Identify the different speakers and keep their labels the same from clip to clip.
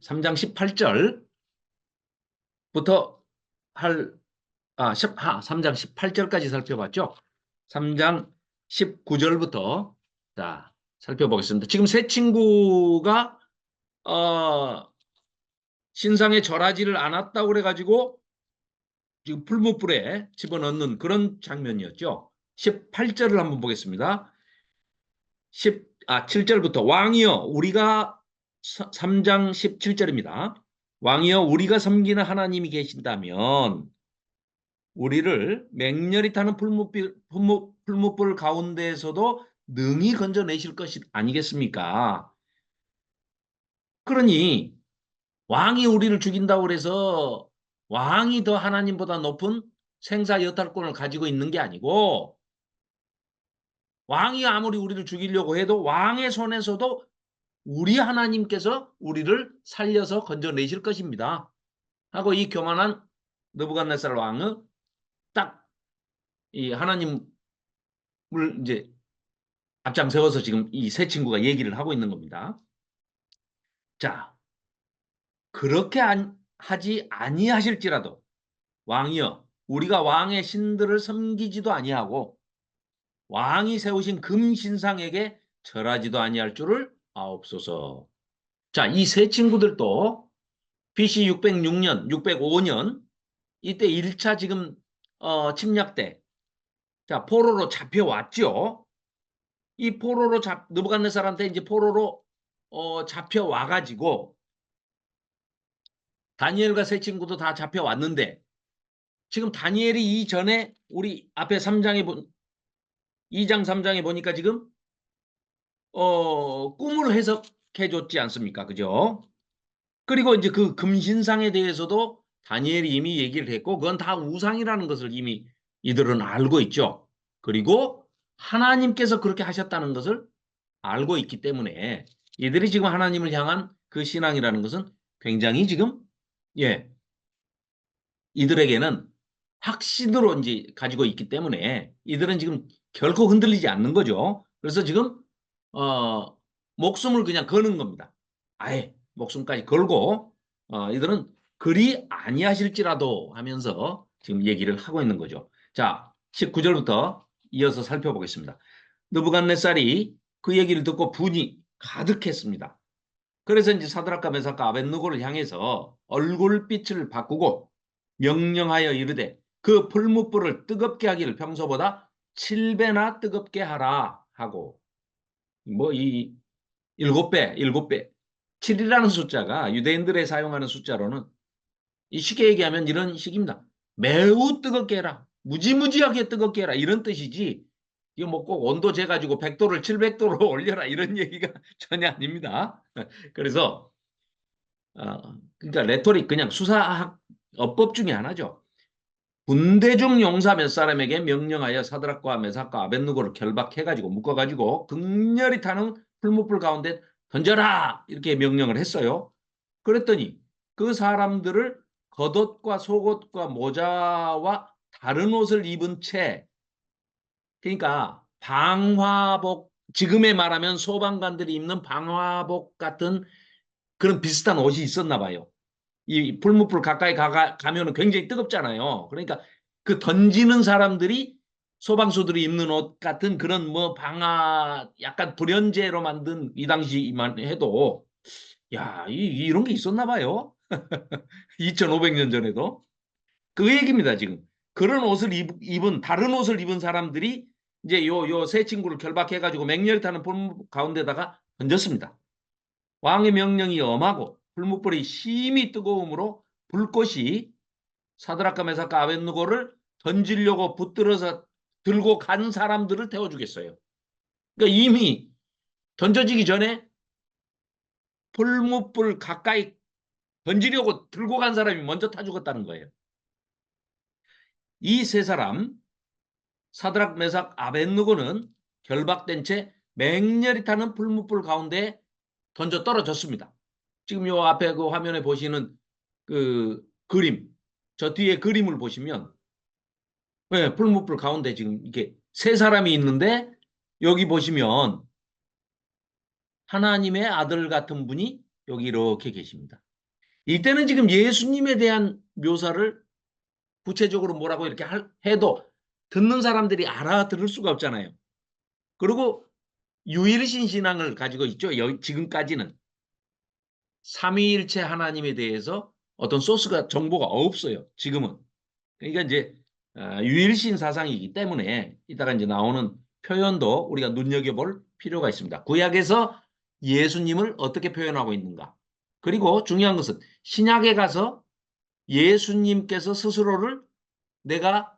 Speaker 1: 3장 18절부터 할, 3장 18절까지 살펴봤죠. 3장 19절부터 자, 살펴보겠습니다. 지금 세 친구가 신상에 절하지를 않았다고 그래가지고 지금 풀무불에 집어넣는 그런 장면이었죠. 18절을 한번 보겠습니다. 7절부터 왕이여 우리가 3장 17절입니다. 왕이여 우리가 섬기는 하나님이 계신다면 우리를 맹렬히 타는 풀무불 가운데에서도 능히 건져내실 것이 아니겠습니까? 그러니 왕이 우리를 죽인다고 그래서 왕이 더 하나님보다 높은 생사 여탈권을 가지고 있는 게 아니고 왕이 아무리 우리를 죽이려고 해도 왕의 손에서도 우리 하나님께서 우리를 살려서 건져내실 것입니다. 하고 이 교만한 느부갓네살 왕은 딱 이 하나님을 이제 앞장 세워서 지금 이 세 친구가 얘기를 하고 있는 겁니다. 자, 그렇게 하지 아니하실지라도 왕이여 우리가 왕의 신들을 섬기지도 아니하고 왕이 세우신 금신상에게 절하지도 아니할 줄을 아옵소서. 자, 이 세 친구들도 BC 606년, 605년 이때 1차 지금 침략 때 자, 포로로 잡혀왔죠. 이 포로로 느부갓네살한테 이제 포로로 잡혀와 가지고 다니엘과 세 친구도 다 잡혀왔는데 지금 다니엘이 이전에 우리 앞에 2장 3장에 보니까 지금 꿈을 해석해 줬지 않습니까? 그죠? 그리고 이제 그 금신상에 대해서도 다니엘이 이미 얘기를 했고 그건 다 우상이라는 것을 이미 이들은 알고 있죠. 그리고 하나님께서 그렇게 하셨다는 것을 알고 있기 때문에 이들이 지금 하나님을 향한 그 신앙이라는 것은 굉장히 지금 이들에게는 확신으로 이제 가지고 있기 때문에 이들은 지금 결코 흔들리지 않는 거죠. 그래서 지금 목숨을 그냥 거는 겁니다. 아예 목숨까지 걸고 이들은 그리 아니하실지라도 하면서 지금 얘기를 하고 있는 거죠. 자, 19절부터 이어서 살펴보겠습니다. 느부갓네살이 그 얘기를 듣고 분이 가득했습니다. 그래서 이제 사드락과 메삭과 아벳느고를 향해서 얼굴빛을 바꾸고 명령하여 이르되 그 풀무불을 뜨겁게 하기를 평소보다 7배나 뜨겁게 하라 하고 뭐 이 7배 7이라는 숫자가 유대인들의 사용하는 숫자로는 이 쉽게 얘기하면 이런 식입니다. 매우 뜨겁게 해라. 무지무지하게 뜨겁게 해라. 이런 뜻이지 이거 뭐 꼭 온도 재가지고 100도를 700도로 올려라 이런 얘기가 전혀 아닙니다. 그래서 그러니까 레토릭 그냥 수사학 어법 중에 하나죠. 군대 중 용사 몇 사람에게 명령하여 사드락과 메삭과 아벳느고를 결박해가지고 묶어가지고 극렬히 타는 풀무불 가운데 던져라 이렇게 명령을 했어요. 그랬더니 그 사람들을 겉옷과 속옷과 모자와 다른 옷을 입은 채 그러니까 방화복 지금에 말하면 소방관들이 입는 방화복 같은 그런 비슷한 옷이 있었나 봐요. 이 풀무불 가까이 가면은 굉장히 뜨겁잖아요. 그러니까 그 던지는 사람들이 소방수들이 입는 옷 같은 그런 뭐 방아 약간 불연제로 만든 이 당시만 해도 야, 이런 게 있었나 봐요. 2500년 전에도. 그 얘기입니다, 지금. 그런 옷을 입은 다른 옷을 입은 사람들이 이제 요 세 친구를 결박해가지고 맹렬히 타는 풀무불 가운데다가 던졌습니다. 왕의 명령이 엄하고 풀무불이 심히 뜨거움으로 불꽃이 사드락과 메삭과 아벳느고를 던지려고 붙들어서 들고 간 사람들을 태워 주겠어요. 그러니까 이미 던져지기 전에 풀무불 가까이 던지려고 들고 간 사람이 먼저 타 죽었다는 거예요. 이 세 사람 사드락 메삭 아벳느고는 결박된 채 맹렬히 타는 풀무불 가운데 던져 떨어졌습니다. 지금 요 앞에 그 화면에 보시는 그 그림, 저 뒤에 그림을 보시면 네, 풀무불 가운데 지금 이렇게 세 사람이 있는데 여기 보시면 하나님의 아들 같은 분이 여기 이렇게 계십니다. 이때는 지금 예수님에 대한 묘사를 구체적으로 뭐라고 이렇게 해도 듣는 사람들이 알아들을 수가 없잖아요. 그리고 유일신 신앙을 가지고 있죠. 지금까지는 삼위일체 하나님에 대해서 어떤 소스가 정보가 없어요. 지금은. 그러니까 이제 유일신 사상이기 때문에 이따가 이제 나오는 표현도 우리가 눈여겨볼 필요가 있습니다. 구약에서 예수님을 어떻게 표현하고 있는가. 그리고 중요한 것은 신약에 가서 예수님께서 스스로를 내가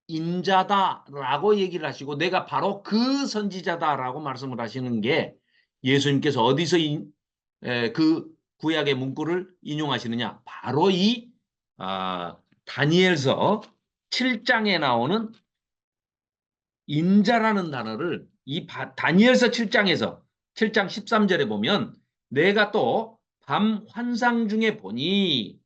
Speaker 1: 인자다라고 얘기를 하시고 내가 바로 그 선지자다라고 말씀을 하시는 게 예수님께서 어디서 그 구약의 문구를 인용하시느냐. 바로 이 다니엘서 7장에 나오는 인자라는 단어를 이 다니엘서 7장에서 7장 13절에 보면 내가 또 밤 환상 중에 보니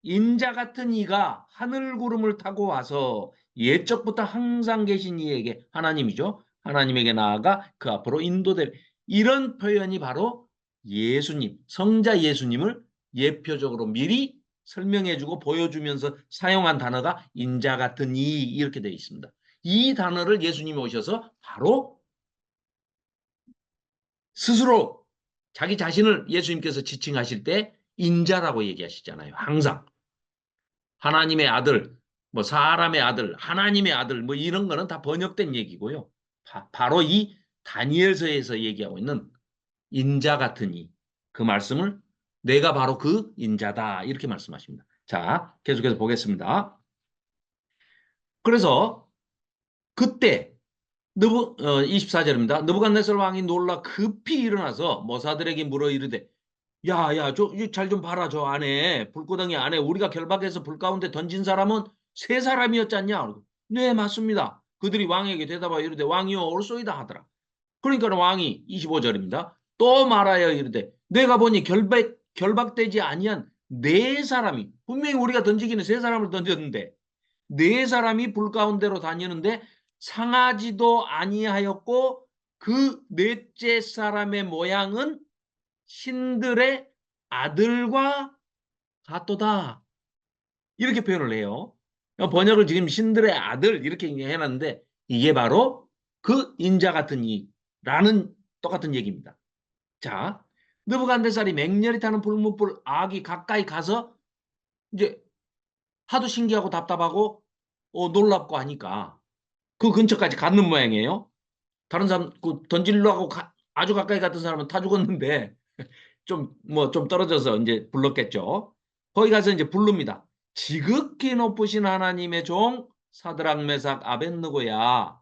Speaker 1: 인자 같은 이가 하늘 구름을 타고 와서 옛적부터 항상 계신 이에게 하나님이죠. 하나님에게 나아가 그 앞으로 인도될 이런 표현이 바로 예수님, 성자 예수님을 예표적으로 미리 설명해주고 보여주면서 사용한 단어가 인자 같은 이 이렇게 되어 있습니다. 이 단어를 예수님이 오셔서 바로 스스로 자기 자신을 예수님께서 지칭하실 때 인자라고 얘기하시잖아요. 항상. 하나님의 아들, 뭐 사람의 아들, 하나님의 아들, 뭐 이런 거는 다 번역된 얘기고요. 바로 이 다니엘서에서 얘기하고 있는 인자 같은 이, 그 말씀을 내가 바로 그 인자다 이렇게 말씀하십니다. 자, 계속해서 보겠습니다. 그래서 그때 24절입니다. 느부갓네살 왕이 놀라 급히 일어나서 모사들에게 물어 이르되 야, 잘 좀 봐라. 저 안에, 불구덩이 안에 우리가 결박해서 불 가운데 던진 사람은 세 사람이었지 않냐? 네, 맞습니다. 그들이 왕에게 대답하여 이르되 왕이여 옳소이다 하더라. 그러니까 왕이 25절입니다. 또 말하여 이르되 내가 보니 결박되지 아니한 네 사람이 분명히 우리가 던지기는 세 사람을 던졌는데 네 사람이 불 가운데로 다니는데 상하지도 아니하였고 그 넷째 사람의 모양은 신들의 아들과 같도다. 이렇게 표현을 해요. 번역을 지금 신들의 아들 이렇게 해놨는데 이게 바로 그 인자 같은 이라는 똑같은 얘기입니다. 자, 느부갓네살이 맹렬히 타는 불문불 악이 가까이 가서 이제 하도 신기하고 답답하고 놀랍고 하니까 그 근처까지 갔는 모양이에요. 다른 사람 던지려고 아주 가까이 갔던 사람은 타 죽었는데 좀 떨어져서 이제 불렀겠죠. 거기 가서 이제 부릅니다. 지극히 높으신 하나님의 종 사드락 메삭 아벳느고야.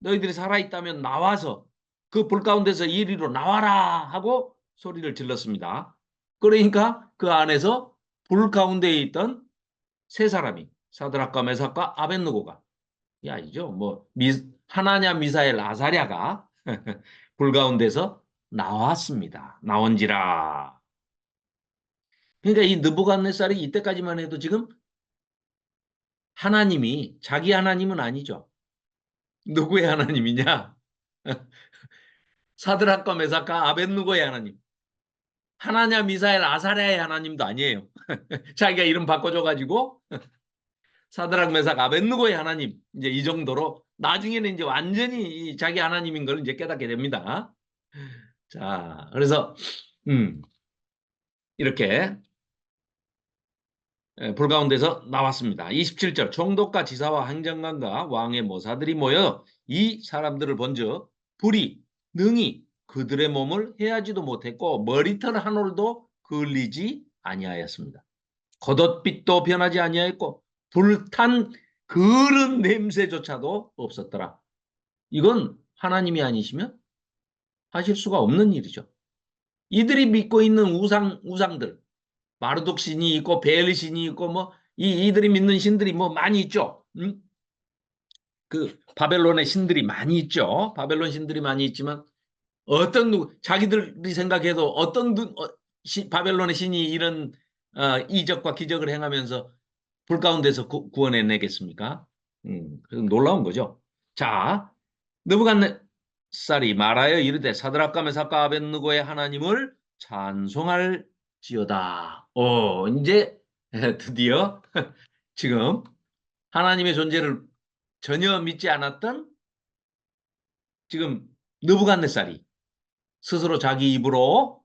Speaker 1: 너희들이 살아있다면 나와서 그 불 가운데서 이리로 나와라 하고 소리를 질렀습니다. 그러니까 그 안에서 불 가운데에 있던 세 사람이 사드락과 메삭과 아벳느고가 아니죠. 뭐 하나냐 미사엘 아사랴가 불 가운데서 나왔습니다. 나온지라. 그러니까 이 느부갓네살이 이때까지만 해도 지금 하나님이 자기 하나님은 아니죠. 누구의 하나님이냐? 사드락과 메삭과 아벳느고의 하나님. 하나냐 미사엘 아사랴의 하나님도 아니에요. 자기가 이름 바꿔줘가지고 사드락 메삭 아벳느고의 하나님 이제 이 정도로 나중에는 이제 완전히 자기 하나님인 걸 이제 깨닫게 됩니다. 자, 그래서 이렇게 불 가운데서 나왔습니다. 27절 총독과 지사와 행정관과 왕의 모사들이 모여 이 사람들을 본즉 불이 능히 그들의 몸을 해하지도 못했고 머리털 한 올도 그을리지 아니하였습니다. 겉옷빛도 변하지 아니하였고 불탄 그런 냄새조차도 없었더라. 이건 하나님이 아니시면 하실 수가 없는 일이죠. 이들이 믿고 있는 우상들 마르독 신이 있고 베엘 신이 있고 뭐 이들이 믿는 신들이 뭐 많이 있죠. 그 바벨론의 신들이 많이 있죠. 바벨론 신들이 많이 있지만 자기들이 생각해도 바벨론의 신이 이런 이적과 기적을 행하면서 불 가운데서 구원해내겠습니까? 놀라운 거죠. 자, 느부갓네살이 말하여 이르되 사드락과 메삭과 아벳느고의 하나님을 찬송할지어다. 지어다. 이제 드디어 지금 하나님의 존재를 전혀 믿지 않았던 지금 느부갓네살이 스스로 자기 입으로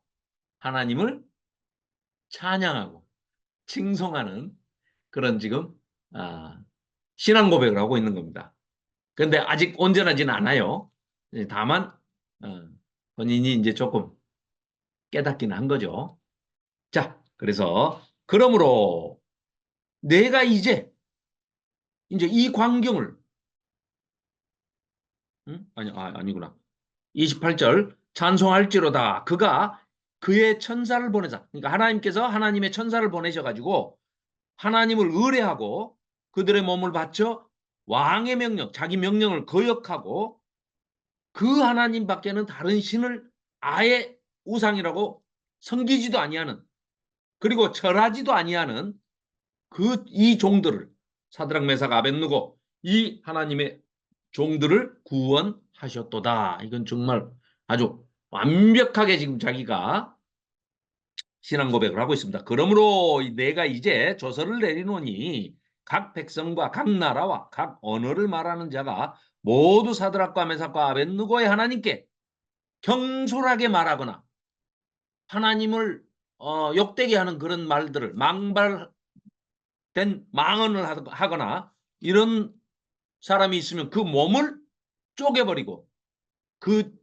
Speaker 1: 하나님을 찬양하고 칭송하는 그런 지금 아, 신앙 고백을 하고 있는 겁니다. 그런데 아직 온전하지는 않아요. 다만 본인이 이제 조금 깨닫기는 한 거죠. 자, 그래서 그러므로 내가 이제 이 광경을 아니구나. 28절 찬송할지로다 그가 그의 천사를 보내자. 그러니까 하나님께서 하나님의 천사를 보내셔가지고 하나님을 의뢰하고 그들의 몸을 바쳐 왕의 명령, 자기 명령을 거역하고 그 하나님 밖에는 다른 신을 아예 우상이라고 섬기지도 아니하는 그리고 절하지도 아니하는 그 이 종들을 사드락 메삭 아벳느고 이 하나님의 종들을 구원하셨도다. 이건 정말 아주 완벽하게 지금 자기가 신앙 고백을 하고 있습니다. 그러므로 내가 이제 조서를 내리노니 각 백성과 각 나라와 각 언어를 말하는 자가 모두 사드락과 메삭과 아벳느고의 하나님께 경솔하게 말하거나 하나님을 욕되게 하는 그런 말들을 망발된 망언을 하거나 이런 사람이 있으면 그 몸을 쪼개버리고 그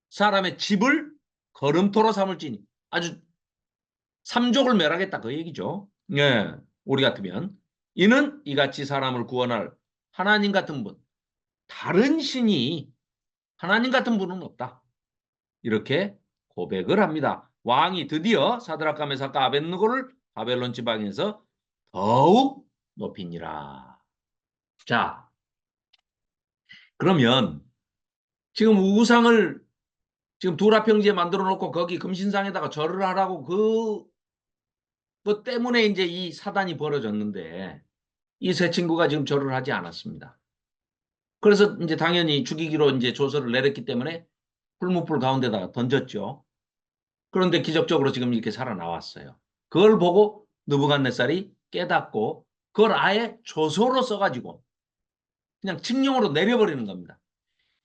Speaker 1: 사람의 집을 걸음토로 삼을지니 아주 삼족을 멸하겠다 그 얘기죠. 예, 우리 같으면 이는 이같이 사람을 구원할 하나님 같은 분 다른 신이 하나님 같은 분은 없다. 이렇게 고백을 합니다. 왕이 드디어 사드락과 메삭과 아벳느고를 바벨론 지방에서 더욱 높이니라. 자, 그러면 지금 우상을 지금 두라평지에 만들어 놓고 거기 금신상에다가 절을 하라고 그것 때문에 이제 이 사단이 벌어졌는데 이 세 친구가 지금 절을 하지 않았습니다. 그래서 이제 당연히 죽이기로 이제 조서를 내렸기 때문에 풀무불 가운데다가 던졌죠. 그런데 기적적으로 지금 이렇게 살아나왔어요. 그걸 보고 느부갓네살이 깨닫고 그걸 아예 조서로 써가지고 그냥 칙령으로 내려버리는 겁니다.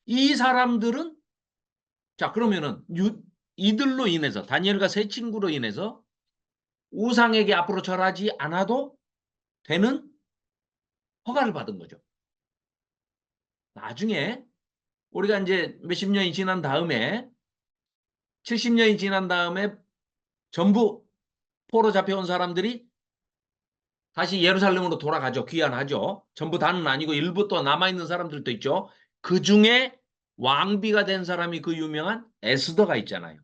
Speaker 1: 이 사람들은 자 그러면은 이들로 인해서 다니엘과 세 친구로 인해서 우상에게 앞으로 절하지 않아도 되는 허가를 받은 거죠. 나중에 우리가 이제 몇십 년이 지난 다음에 70년이 지난 다음에 전부 포로 잡혀온 사람들이 다시 예루살렘으로 돌아가죠. 귀환하죠. 전부 다는 아니고 일부 또 남아있는 사람들도 있죠. 그 중에 왕비가 된 사람이 그 유명한 에스더가 있잖아요.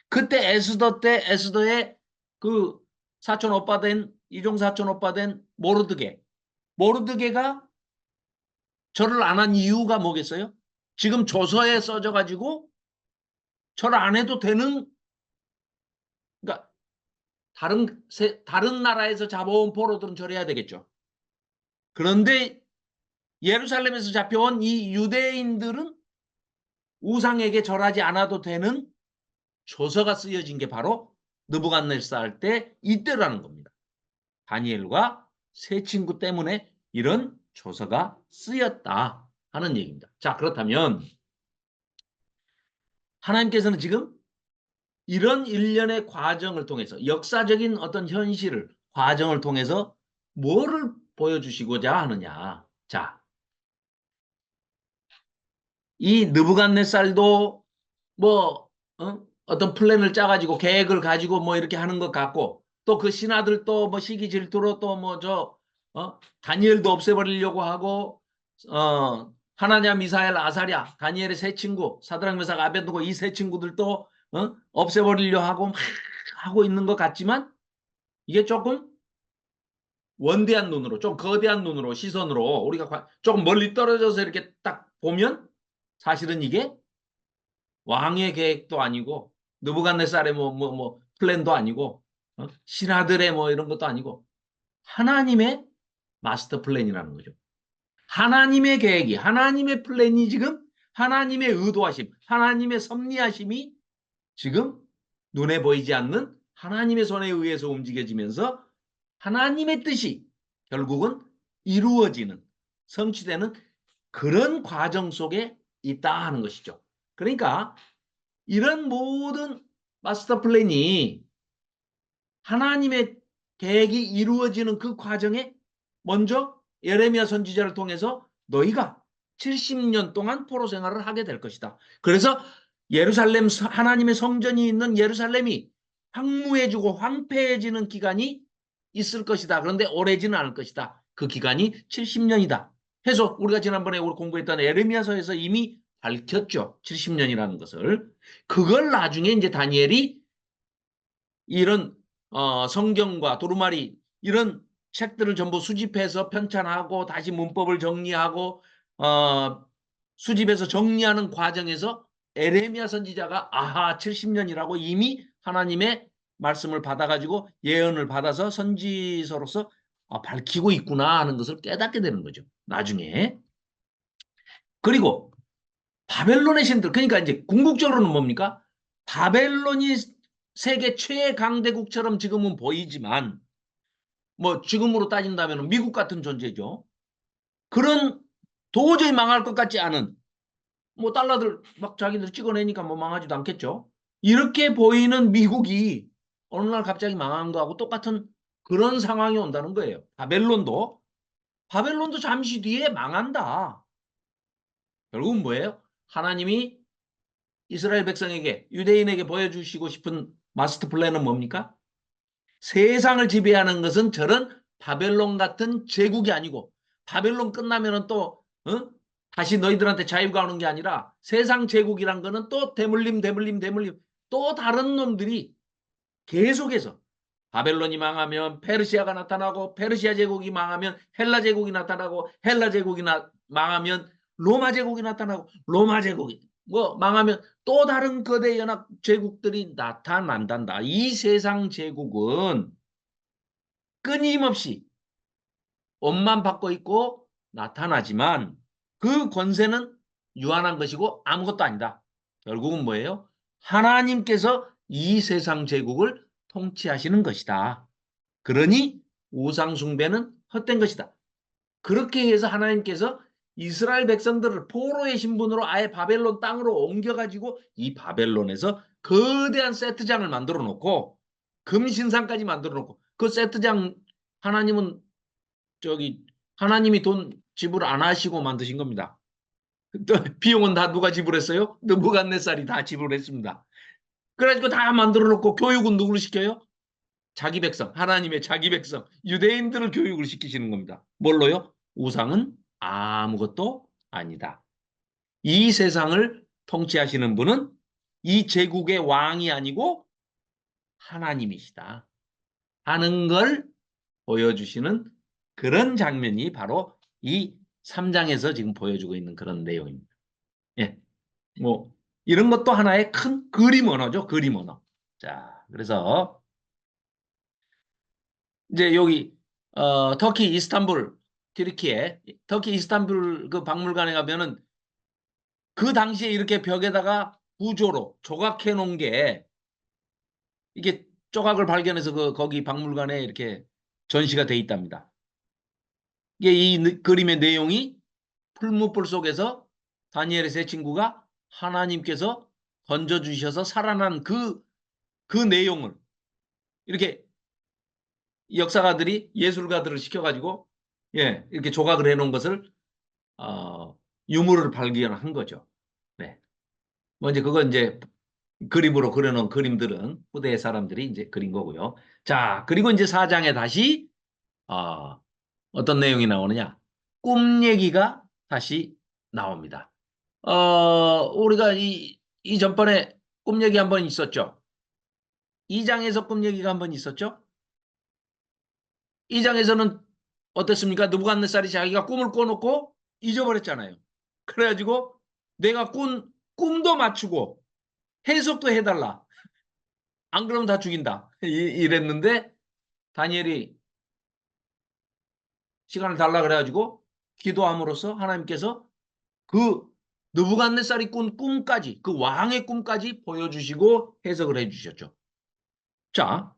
Speaker 1: 그때 에스더 때 에스더의 그 사촌 오빠 된 이종 사촌 오빠 된 모르드게가 절을 안 한 이유가 뭐겠어요? 지금 조서에 써져 가지고 절 안 해도 되는 그러니까 다른 나라에서 잡아온 포로들은 절해야 되겠죠. 그런데 예루살렘에서 잡혀온 이 유대인들은 우상에게 절하지 않아도 되는 조서가 쓰여진 게 바로 느부갓네살 때 이때라는 겁니다. 다니엘과 세 친구 때문에 이런 조서가 쓰였다 하는 얘기입니다. 자, 그렇다면 하나님께서는 지금 이런 일련의 과정을 통해서 역사적인 어떤 현실을 과정을 통해서 뭐를 보여주시고자 하느냐. 자, 이 느부갓네살도 뭐 어떤 플랜을 짜가지고 계획을 가지고 뭐 이렇게 하는 것 같고 또 그 신하들도 뭐 시기 질투로 또 뭐 다니엘도 없애버리려고 하고 하나냐 미사엘 아사랴 다니엘의 세 친구 사드락 메삭 아벳느고 이 세 친구들도 없애버리려 하고 막 하고 있는 것 같지만 이게 조금 원대한 눈으로 좀 거대한 눈으로 시선으로 우리가 조금 멀리 떨어져서 이렇게 딱 보면 사실은 이게 왕의 계획도 아니고 느부갓네살의 뭐 플랜도 아니고 신하들의 뭐 이런 것도 아니고 하나님의 마스터 플랜이라는 거죠. 하나님의 계획이 하나님의 플랜이 지금 하나님의 의도하심 하나님의 섭리하심이 지금 눈에 보이지 않는 하나님의 손에 의해서 움직여지면서 하나님의 뜻이 결국은 이루어지는, 성취되는 그런 과정 속에 있다 하는 것이죠. 그러니까 이런 모든 마스터 플랜이 하나님의 계획이 이루어지는 그 과정에 먼저 예레미야 선지자를 통해서 너희가 70년 동안 포로 생활을 하게 될 것이다. 그래서 예루살렘, 하나님의 성전이 있는 예루살렘이 황무해지고 황폐해지는 기간이 있을 것이다. 그런데 오래지는 않을 것이다. 그 기간이 70년이다. 해서 우리가 지난번에 우리 공부했던 예레미야서에서 이미 밝혔죠. 70년이라는 것을. 그걸 나중에 이제 다니엘이 이런 성경과 두루마리 이런 책들을 전부 수집해서 편찬하고 다시 문법을 정리하고 수집해서 정리하는 과정에서 에레미야 선지자가 아하 70년이라고 이미 하나님의 말씀을 받아가지고 예언을 받아서 선지서로서 밝히고 있구나 하는 것을 깨닫게 되는 거죠. 나중에. 그리고 바벨론의 신들, 그러니까 이제 궁극적으로는 뭡니까? 바벨론이 세계 최강대국처럼 지금은 보이지만 뭐 지금으로 따진다면 미국 같은 존재죠. 그런 도저히 망할 것 같지 않은 뭐 달러들 막 자기들 찍어내니까 뭐 망하지도 않겠죠. 이렇게 보이는 미국이 어느 날 갑자기 망한 거하고 똑같은 그런 상황이 온다는 거예요. 바벨론도 잠시 뒤에 망한다. 결국은 뭐예요? 하나님이 이스라엘 백성에게 유대인에게 보여주시고 싶은 마스터 플랜은 뭡니까? 세상을 지배하는 것은 저런 바벨론 같은 제국이 아니고 바벨론 끝나면은 또 다시 너희들한테 자유가 오는 게 아니라 세상 제국이란 거는 또 대물림 또 다른 놈들이 계속해서 바벨론이 망하면 페르시아가 나타나고 페르시아 제국이 망하면 헬라 제국이 나타나고 헬라 제국이 망하면 로마 제국이 나타나고 로마 제국이 뭐 망하면 또 다른 거대 연합 제국들이 나타난단다. 이 세상 제국은 끊임없이 옷만 받고 있고 나타나지만 그 권세는 유한한 것이고 아무것도 아니다. 결국은 뭐예요? 하나님께서 이 세상 제국을 통치하시는 것이다. 그러니 우상 숭배는 헛된 것이다. 그렇게 해서 하나님께서 이스라엘 백성들을 포로의 신분으로 아예 바벨론 땅으로 옮겨가지고 이 바벨론에서 거대한 세트장을 만들어 놓고 금신상까지 만들어 놓고 그 세트장 하나님은 저기 하나님이 돈 지불 안 하시고 만드신 겁니다. 또 비용은 다 누가 지불했어요? 느부갓네살이 다 지불했습니다. 그래가지고 다 만들어 놓고 교육은 누구를 시켜요? 자기 백성, 하나님의 자기 백성, 유대인들을 교육을 시키시는 겁니다. 뭘로요? 우상은 아무것도 아니다. 이 세상을 통치하시는 분은 이 제국의 왕이 아니고 하나님이시다 하는 걸 보여주시는 그런 장면이 바로 이 3장에서 지금 보여주고 있는 그런 내용입니다. 예, 뭐 이런 것도 하나의 큰 그림 언어죠. 그림 언어. 자, 그래서 이제 여기 터키 이스탄불 튀르키예 터키 이스탄불 그 박물관에 가면은 그 당시에 이렇게 벽에다가 구조로 조각해 놓은 게 이게 조각을 발견해서 거기 박물관에 이렇게 전시가 돼 있답니다. 이게 이 그림의 내용이 풀무불 속에서 다니엘의 세 친구가 하나님께서 던져주셔서 살아난 그 내용을 이렇게 역사가들이 예술가들을 시켜가지고 예 이렇게 조각을 해놓은 것을 유물을 발견한 거죠. 네. 뭐 이제 그건 이제 그림으로 그려놓은 그림들은 후대의 사람들이 이제 그린 거고요. 자, 그리고 이제 4장에 다시 어떤 내용이 나오느냐? 꿈 얘기가 다시 나옵니다. 우리가 이 전번에 꿈 얘기 한 번 있었죠. 2장에서 꿈 얘기가 한 번 있었죠. 2장에서는 어땠습니까? 느부갓네살이 자기가 꿈을 꿔놓고 잊어버렸잖아요. 그래가지고 내가 꾼 꿈도 맞추고 해석도 해달라. 안 그러면 다 죽인다. 이랬는데 다니엘이 시간을 달라 그래가지고 기도함으로써 하나님께서 그 느부갓네살이 꾼 꿈까지 그 왕의 꿈까지 보여주시고 해석을 해주셨죠. 자,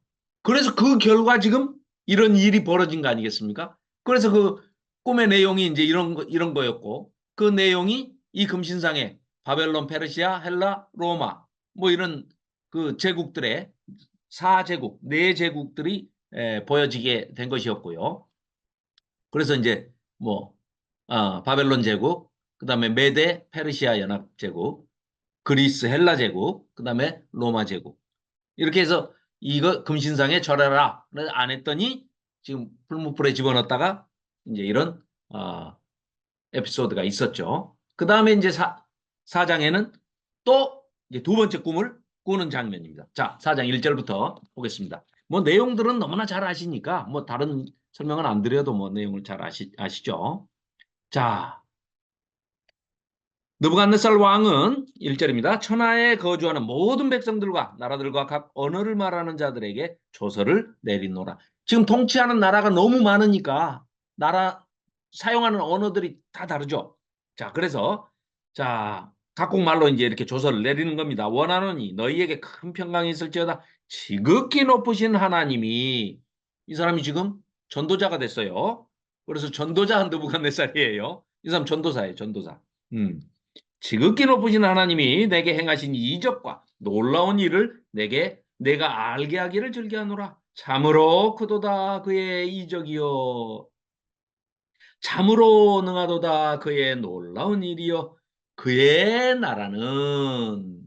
Speaker 1: 그래서 그 결과 지금 이런 일이 벌어진 거 아니겠습니까? 그래서 그 꿈의 내용이 이제 이런 거였고, 그 내용이 이 금신상에 바벨론, 페르시아, 헬라, 로마, 뭐 이런 그 제국들의 4제국, 4제국들이 보여지게 된 것이었고요. 그래서 이제 뭐, 바벨론 제국, 그 다음에 메데, 페르시아 연합제국, 그리스, 헬라 제국, 그 다음에 로마 제국. 이렇게 해서 이거 금신상에 절해라 안 했더니 지금 풀무불에 집어넣었다가 이제 이런 에피소드가 있었죠. 그 다음에 이제 사장에는 또 이제 두 번째 꿈을 꾸는 장면입니다. 자, 4장 1절부터 보겠습니다. 뭐 내용들은 너무나 잘 아시니까 뭐 다른 설명은 안 드려도 뭐 내용을 잘 아시죠. 자, 느부갓네살 왕은 1절입니다. 천하에 거주하는 모든 백성들과 나라들과 각 언어를 말하는 자들에게 조서를 내리노라. 지금 통치하는 나라가 너무 많으니까 나라 사용하는 언어들이 다 다르죠. 자, 그래서 자, 각국 말로 이제 이렇게 조서를 내리는 겁니다. 원하노니 너희에게 큰 평강이 있을지어다. 지극히 높으신 하나님이 이 사람이 지금 전도자가 됐어요. 그래서 전도자 느부갓네살이에요. 이 사람 전도사예요, 전도사. 지극히 높으신 하나님이 내게 행하신 이적과 놀라운 일을 내가 알게 하기를 즐겨하노라. 참으로 크도다 그의 이적이요. 참으로 능하도다 그의 놀라운 일이요. 그의 나라는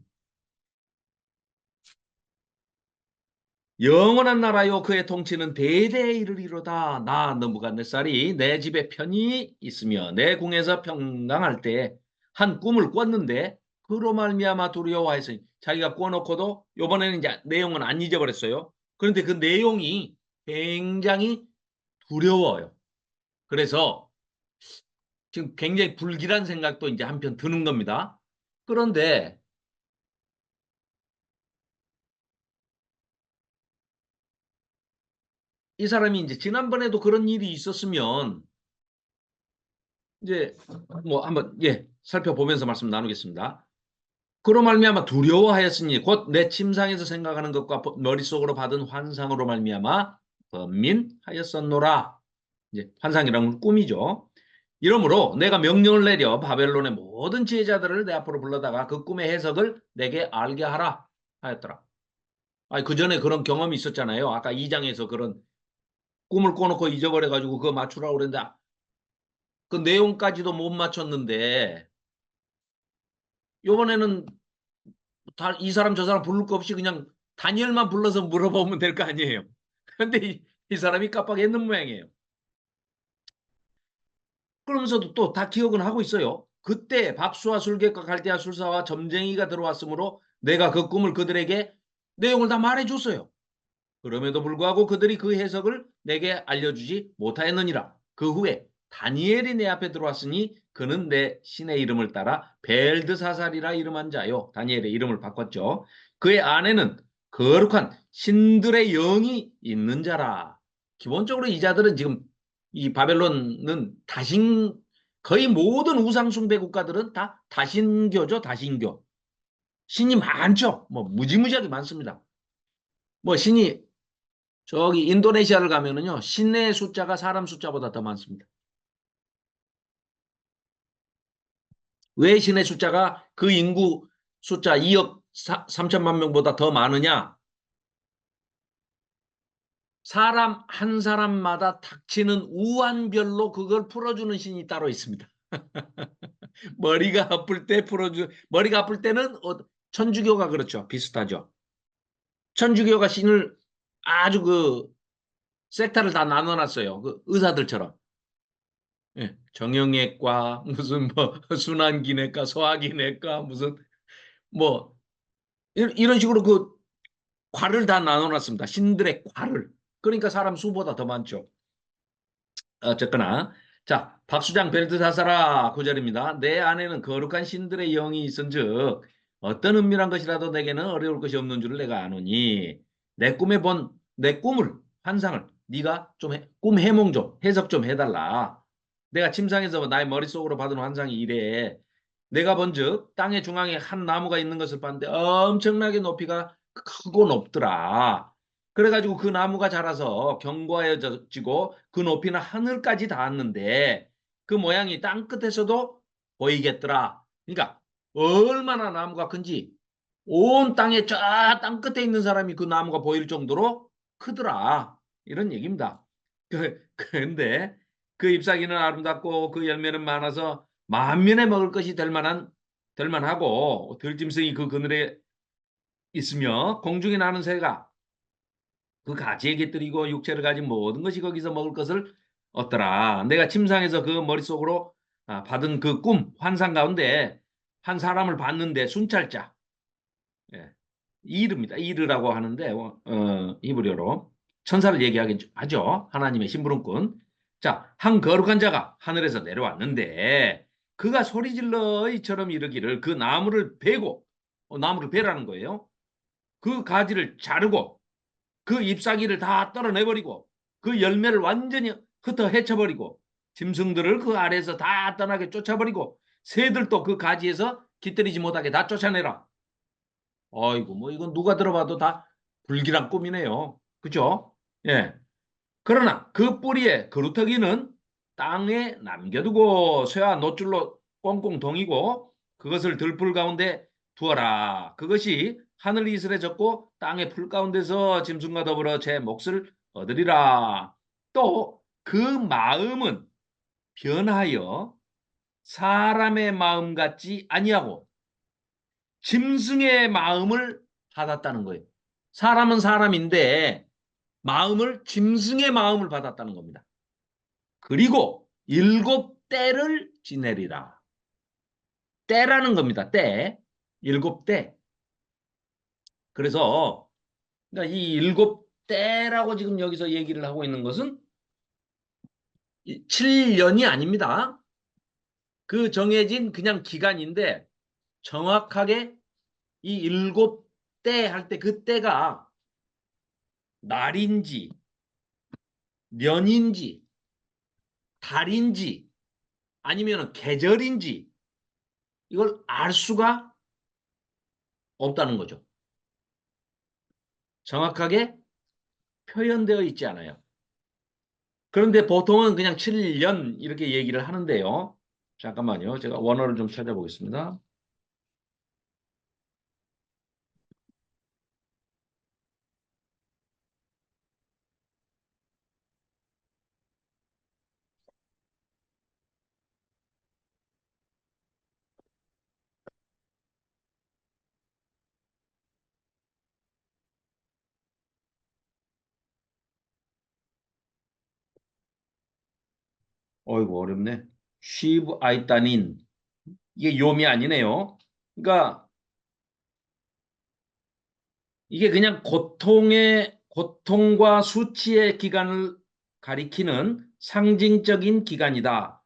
Speaker 1: 영원한 나라요. 그의 통치는 대대에 이르리로다. 나 느부갓네살이 내 집에 편히 있으며 내 궁에서 평강할 때 한 꿈을 꿨는데 그로 말미암아 두려워하였으니 자기가 꿔놓고도 이번에는 이제 내용은 안 잊어버렸어요. 그런데 그 내용이 굉장히 두려워요. 그래서 지금 굉장히 불길한 생각도 이제 한편 드는 겁니다. 그런데 이 사람이 이제 지난번에도 그런 일이 있었으면 이제 뭐 한번 살펴보면서 말씀 나누겠습니다. 그로 말미암아 두려워하였으니 곧 내 침상에서 생각하는 것과 머릿속으로 받은 환상으로 말미암아 번민하였었노라. 이제 환상이란 건 꿈이죠. 이러므로 내가 명령을 내려 바벨론의 모든 지혜자들을 내 앞으로 불러다가 그 꿈의 해석을 내게 알게 하라 하였더라. 아니, 그 전에 그런 경험이 있었잖아요. 아까 2장에서 그런 꿈을 꿔놓고 잊어버려가지고 그거 맞추라고 그랬는데 그 내용까지도 못 맞췄는데 요번에는 이 사람 저 사람 부를 거 없이 그냥 다니엘만 불러서 물어보면 될 거 아니에요. 근데 이 사람이 깜빡했는 모양이에요. 그러면서도 또 다 기억은 하고 있어요. 그때 박수와 술객과 갈대아 술사와 점쟁이가 들어왔으므로 내가 그 꿈을 그들에게 내용을 다 말해줬어요. 그럼에도 불구하고 그들이 그 해석을 내게 알려주지 못하였느니라. 그 후에 다니엘이 내 앞에 들어왔으니 그는 내 신의 이름을 따라 벨드사살이라 이름한 자요. 다니엘의 이름을 바꿨죠. 그의 아내는 거룩한 신들의 영이 있는 자라. 기본적으로 이 자들은 지금 이 바벨론은 거의 모든 우상숭배 국가들은 다 다신교죠. 다신교. 신이 많죠. 뭐 무지무지하게 많습니다. 뭐 신이 저기 인도네시아를 가면은요, 신의 숫자가 사람 숫자보다 더 많습니다. 왜 신의 숫자가 그 인구 숫자 2억 3천만 명보다 더 많으냐? 사람 한 사람마다 닥치는 우환별로 그걸 풀어주는 신이 따로 있습니다. 머리가 아플 때는 천주교가 그렇죠. 비슷하죠. 천주교가 신을 아주 그 섹타를 다 나눠놨어요. 그 의사들처럼. 예, 정형외과 무슨 뭐 순환기내과 소화기내과 무슨 뭐 이런 식으로 그 과를 다 나눠놨습니다. 신들의 과를. 그러니까 사람 수보다 더 많죠. 어쨌거나 자 박수장 벨드사사라 9절입니다. 내 안에는 거룩한 신들의 영이 있은즉 어떤 은밀한 것이라도 내게는 어려울 것이 없는 줄을 내가 아노니 내 꿈에 본 내 꿈을 환상을 네가 좀 꿈 해몽 좀 해석 좀 해달라. 내가 침상에서 나의 머릿속으로 받은 환상이 이래. 내가 본즉 땅의 중앙에 한 나무가 있는 것을 봤는데 엄청나게 높이가 크고 높더라. 그래가지고 그 나무가 자라서 견고해지고 그 높이는 하늘까지 닿았는데 그 모양이 땅 끝에서도 보이겠더라. 그러니까 얼마나 나무가 큰지 온 땅에 저 땅 끝에 있는 사람이 그 나무가 보일 정도로 크더라. 이런 얘기입니다. 그런데 그 잎사귀는 아름답고 그 열매는 많아서 만면에 먹을 것이 될 만하고 들짐승이 그 그늘에 있으며 공중에 나는 새가 그 가지에 깃들이고 육체를 가진 모든 것이 거기서 먹을 것을 얻더라. 내가 침상에서 그 머릿속으로 받은 그 꿈, 환상 가운데 한 사람을 봤는데 순찰자, 예, 이르입니다. 이르라고 하는데 히브리어로 천사를 얘기하죠. 하나님의 심부름꾼. 자, 한 거룩한 자가 하늘에서 내려왔는데 그가 소리질러 이처럼 이르기를 그 나무를 베고 나무를 베라는 거예요. 그 가지를 자르고 그 잎사귀를 다 떨어내버리고 그 열매를 완전히 흩어 헤쳐버리고 짐승들을 그 아래에서 다 떠나게 쫓아버리고 새들도 그 가지에서 깃들이지 못하게 다 쫓아내라. 어이구 뭐 이건 누가 들어봐도 다 불길한 꿈이네요. 그죠? 예. 그러나 그 뿌리에 그루터기는 땅에 남겨두고 쇠와 노줄로 꽁꽁 동이고 그것을 들풀 가운데 두어라. 그것이 하늘 이슬에 젖고 땅의 풀 가운데서 짐승과 더불어 제 몫을 얻으리라. 또 그 마음은 변하여 사람의 마음 같지 아니하고 짐승의 마음을 받았다는 거예요. 사람은 사람인데 마음을 짐승의 마음을 받았다는 겁니다. 그리고 일곱 때를 지내리라. 때라는 겁니다. 때. 일곱 때. 그래서 그러니까 이 일곱 때라고 지금 여기서 얘기를 하고 있는 것은 7년이 아닙니다. 그 정해진 그냥 기간인데 정확하게 이 일곱 때 할 때 그 때가 날인지 년인지 달인지 아니면 계절인지 이걸 알 수가 없다는 거죠. 정확하게 표현되어 있지 않아요. 그런데 보통은 그냥 7년 이렇게 얘기를 하는데요. 잠깐만요. 제가 원어를 좀 찾아보겠습니다. 어이구 어렵네. 쉬브 아이따닌 이게 요미 아니네요. 그러니까 이게 그냥 고통과 수치의 기간을 가리키는 상징적인 기간이다.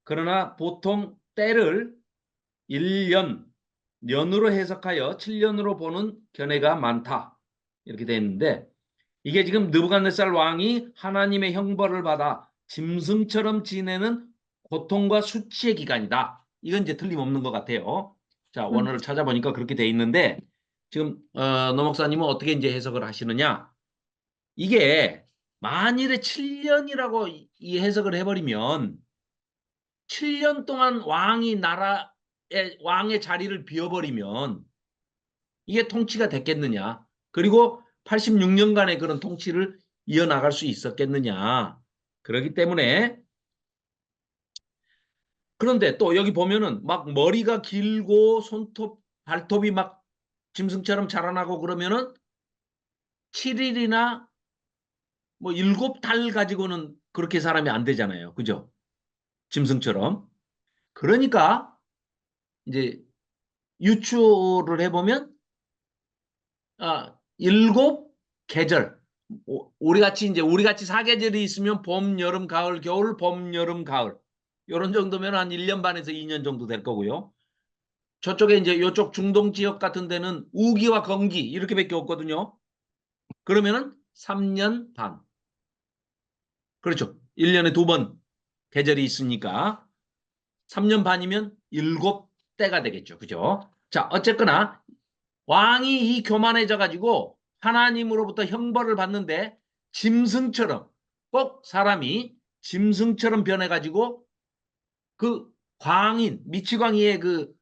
Speaker 1: 그러나 보통 때를 1년, 년으로 해석하여 7년으로 보는 견해가 많다. 이렇게 되어 있는데 이게 지금 느부갓네살 왕이 하나님의 형벌을 받아 짐승처럼 지내는 고통과 수치의 기간이다. 이건 이제 틀림없는 것 같아요. 자, 원어를 찾아보니까 그렇게 돼 있는데 지금 노 목사님은 어떻게 이제 해석을 하시느냐? 이게 만일에 7년이라고 이 해석을 해버리면 7년 동안 왕의 자리를 비워버리면 이게 통치가 됐겠느냐? 그리고 86년간의 그런 통치를 이어나갈 수 있었겠느냐? 그렇기 때문에 그런데 또 여기 보면은 막 머리가 길고 발톱이 막 짐승처럼 자라나고 그러면은 7일이나 뭐 7달 가지고는 그렇게 사람이 안 되잖아요. 그죠? 짐승처럼. 그러니까 이제 유추를 해보면 일곱 계절. 우리 같이 사계절이 있으면 봄, 여름, 가을, 겨울, 봄, 여름, 가을. 요런 정도면 한 1년 반에서 2년 정도 될 거고요. 저쪽에 이제 요쪽 중동 지역 같은 데는 우기와 건기 이렇게밖에 없거든요. 그러면은 3년 반. 그렇죠. 1년에 2번 계절이 있으니까 3년 반이면 7때가 되겠죠. 그죠? 자, 어쨌거나 왕이 이 교만해져 가지고 하나님으로부터 형벌을 받는데 짐승처럼 꼭 사람이 짐승처럼 변해가지고 그 광인 미치광이의 그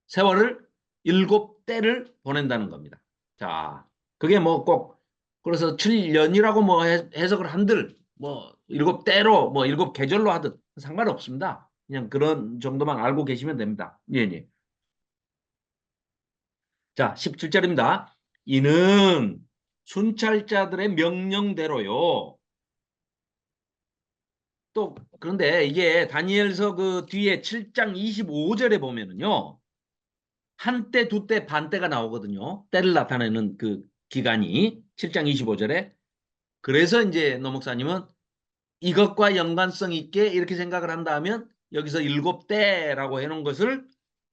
Speaker 1: 세월을 7때를 보낸다는 겁니다. 자, 그게 뭐 꼭 그래서 7년이라고 뭐 해석을 한들 뭐 7때로 뭐 7계절로 하든 상관없습니다. 그냥 그런 정도만 알고 계시면 됩니다. 예, 예. 자, 17절입니다. 이는 순찰자들의 명령대로요. 또 그런데 이게 다니엘서 그 뒤에 7장 25절에 보면은요. 한때, 두때, 반때가 나오거든요. 때를 나타내는 그 기간이 7장 25절에. 그래서 이제 노 목사님은 이것과 연관성 있게 이렇게 생각을 한다면 여기서 7때라고 해놓은 것을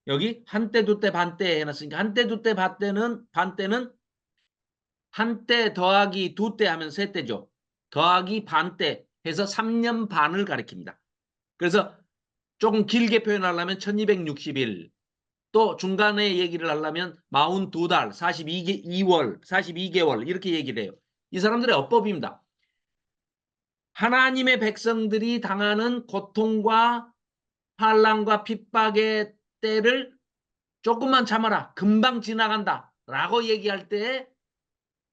Speaker 1: 여기 한때, 두때, 반때 해놨으니까 한때, 두때, 반때는 한때 더하기 두때 하면 세때죠. 더하기 반때 해서 3년 반을 가리킵니다. 그래서 조금 길게 표현하려면 1260일, 또 중간에 얘기를 하려면 42달, 42월, 42개월 이렇게 얘기를 해요. 이 사람들의 어법입니다. 하나님의 백성들이 당하는 고통과 환난과 핍박의 때를 조금만 참아라. 금방 지나간다. 라고 얘기할 때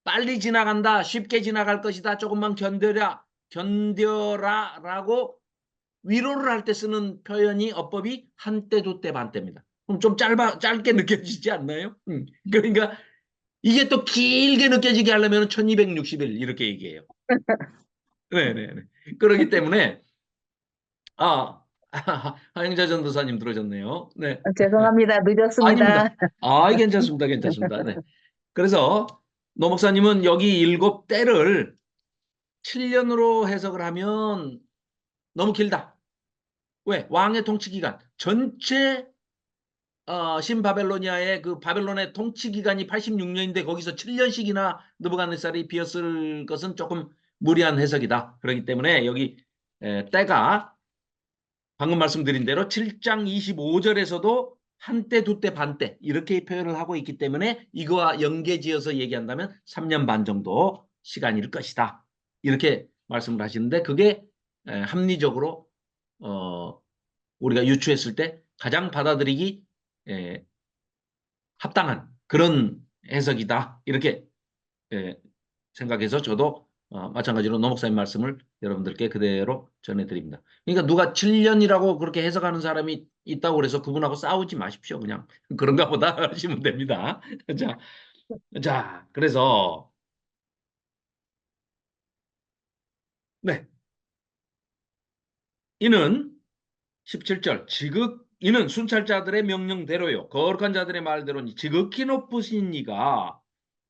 Speaker 1: 빨리 지나간다. 쉽게 지나갈 것이다. 조금만 견뎌라. 라고 위로를 할 때 쓰는 표현이 어법이 한때, 두때, 반때입니다. 그럼 좀 짧게 느껴지지 않나요? 그러니까 이게 또 길게 느껴지게 하려면 1260일 이렇게 얘기해요. 네네네. 그렇기 때문에 아, 하영자 전도사님 들어오셨네요. 네.
Speaker 2: 죄송합니다. 늦었습니다.
Speaker 1: 아닙니다. 괜찮습니다. 괜찮습니다. 네. 그래서 노 목사님은 여기 7때를 7년으로 해석을 하면 너무 길다. 왜? 왕의 통치 기간. 전체 신바벨로니아의 그 바벨론의 통치 기간이 86년인데 거기서 7년씩이나 느부갓네살이 비었을 것은 조금 무리한 해석이다. 그렇기 때문에 여기 때가 방금 말씀드린 대로 7장 25절에서도 한때, 두때, 반때 이렇게 표현을 하고 있기 때문에 이거와 연계지어서 얘기한다면 3년 반 정도 시간일 것이다. 이렇게 말씀을 하시는데 그게 합리적으로 우리가 유추했을 때 가장 받아들이기 합당한 그런 해석이다. 이렇게 생각해서 저도 마찬가지로 노 목사님 말씀을 여러분들께 그대로 전해드립니다. 그러니까 누가 7년이라고 그렇게 해석하는 사람이 있다고 그래서 그분하고 싸우지 마십시오. 그냥 그런가 보다 하시면 됩니다. 자, 그래서 네, 이는 17절 이는 순찰자들의 명령대로요. 거룩한 자들의 말대로니 지극히 높으신 이가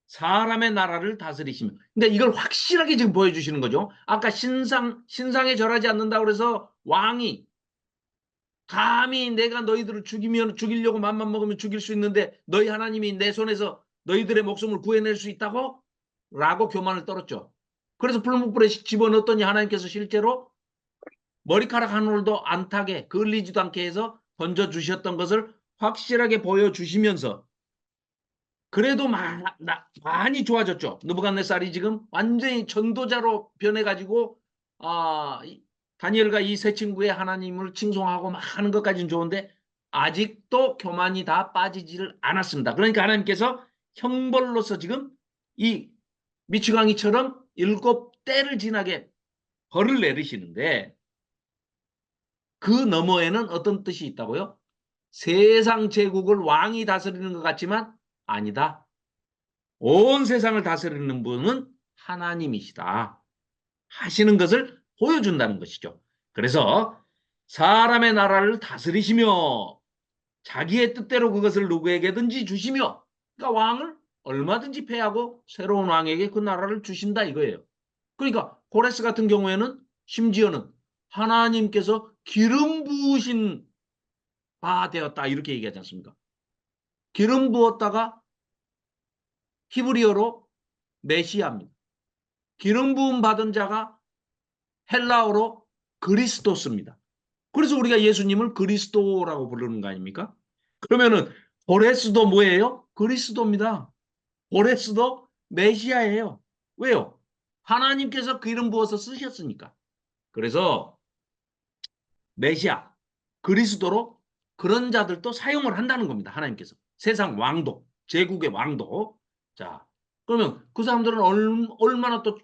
Speaker 1: 사람의 나라를 다스리시며. 그러니까 이걸 확실하게 지금 보여주시는 거죠. 아까 신상에 절하지 않는다고 그래서 왕이 감히 내가 너희들을 죽이려고 맘만 먹으면 죽일 수 있는데 너희 하나님이 내 손에서 너희들의 목숨을 구해낼 수 있다고? 라고 교만을 떨었죠. 그래서 불목불에 집어넣었더니 하나님께서 실제로 머리카락 한 올도 안 타게 걸리지도 않게 해서 던져주셨던 것을 확실하게 보여주시면서 그래도 많이 좋아졌죠. 느부갓네살이 지금 완전히 전도자로 변해가지고 다니엘과 이 세 친구의 하나님을 칭송하고 막 하는 것까지는 좋은데 아직도 교만이 다 빠지지를 않았습니다. 그러니까 하나님께서 형벌로서 지금 이 미치광이처럼 7때를 지나게 벌을 내리시는데 그 너머에는 어떤 뜻이 있다고요? 세상 제국을 왕이 다스리는 것 같지만 아니다. 온 세상을 다스리는 분은 하나님이시다. 하시는 것을 보여준다는 것이죠. 그래서 사람의 나라를 다스리시며 자기의 뜻대로 그것을 누구에게든지 주시며 그러니까 왕을 얼마든지 패하고 새로운 왕에게 그 나라를 주신다 이거예요. 그러니까 고레스 같은 경우에는 심지어는 하나님께서 기름 부으신 바 되었다 이렇게 얘기하지 않습니까? 기름 부었다가 히브리어로 메시아입니다. 기름 부음 받은 자가 헬라어로 그리스도스입니다. 그래서 우리가 예수님을 그리스도라고 부르는 거 아닙니까? 그러면은 고레스도 뭐예요? 그리스도입니다. 호레스도 메시아예요. 왜요? 하나님께서 그 이름 부어서 쓰셨으니까. 그래서 메시아, 그리스도로 그런 자들도 사용을 한다는 겁니다. 하나님께서. 세상 왕도, 제국의 왕도. 자, 그러면 그 사람들은 얼마나 또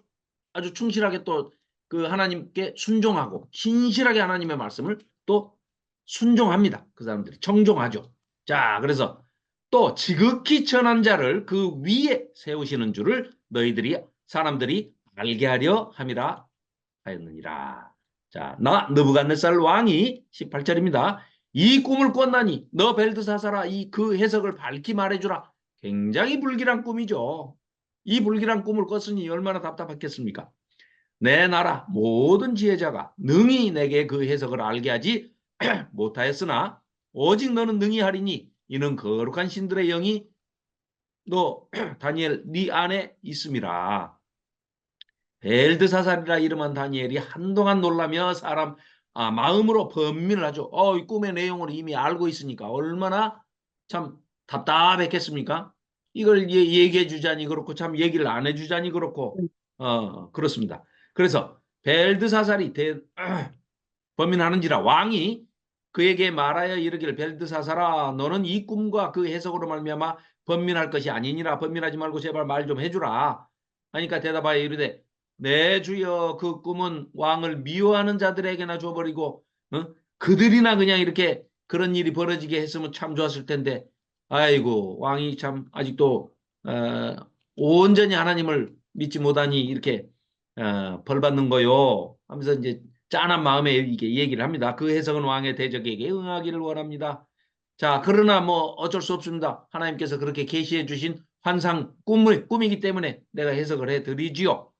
Speaker 1: 아주 충실하게 또 그 하나님께 순종하고 신실하게 하나님의 말씀을 또 순종합니다. 그 사람들이 청종하죠. 자, 그래서 또 지극히 천한 자를 그 위에 세우시는 줄을 너희들이 사람들이 알게 하려 함이라 하였느니라. 자, 나 느부갓네살 왕이 18절입니다. 이 꿈을 꿨나니 너 벨드사사라 이 그 해석을 밝히 말해주라. 굉장히 불길한 꿈이죠. 이 불길한 꿈을 꿨으니 얼마나 답답했겠습니까? 내 나라 모든 지혜자가 능히 내게 그 해석을 알게 하지 못하였으나 오직 너는 능히 하리니 이는 거룩한 신들의 영이 너 다니엘 네 안에 있음이라. 벨드사살이라 이름한 다니엘이 한동안 놀라며 사람 마음으로 번민을 하죠. 이 꿈의 내용을 이미 알고 있으니까 얼마나 참 답답했겠습니까? 이걸 얘기해 주자니 그렇고 참 얘기를 안 해주자니 그렇고 그렇습니다. 그래서 벨드사살이 번민하는지라 왕이 그에게 말하여 이르기를 벨드사살아 너는 이 꿈과 그 해석으로 말미암아 번민할 것이 아니니라. 번민하지 말고 제발 말 좀 해주라. 하니까 대답하여 이르되 내 주여 그 꿈은 왕을 미워하는 자들에게나 줘버리고 그들이나 그냥 이렇게 그런 일이 벌어지게 했으면 참 좋았을 텐데 아이고 왕이 참 아직도 온전히 하나님을 믿지 못하니 이렇게 벌 받는 거요 하면서 이제 짠한 마음에 이게 얘기를 합니다. 그 해석은 왕의 대적에게 응하기를 원합니다. 자, 그러나 뭐 어쩔 수 없습니다. 하나님께서 그렇게 계시해 주신 환상 꿈이기 때문에 내가 해석을 해 드리지요.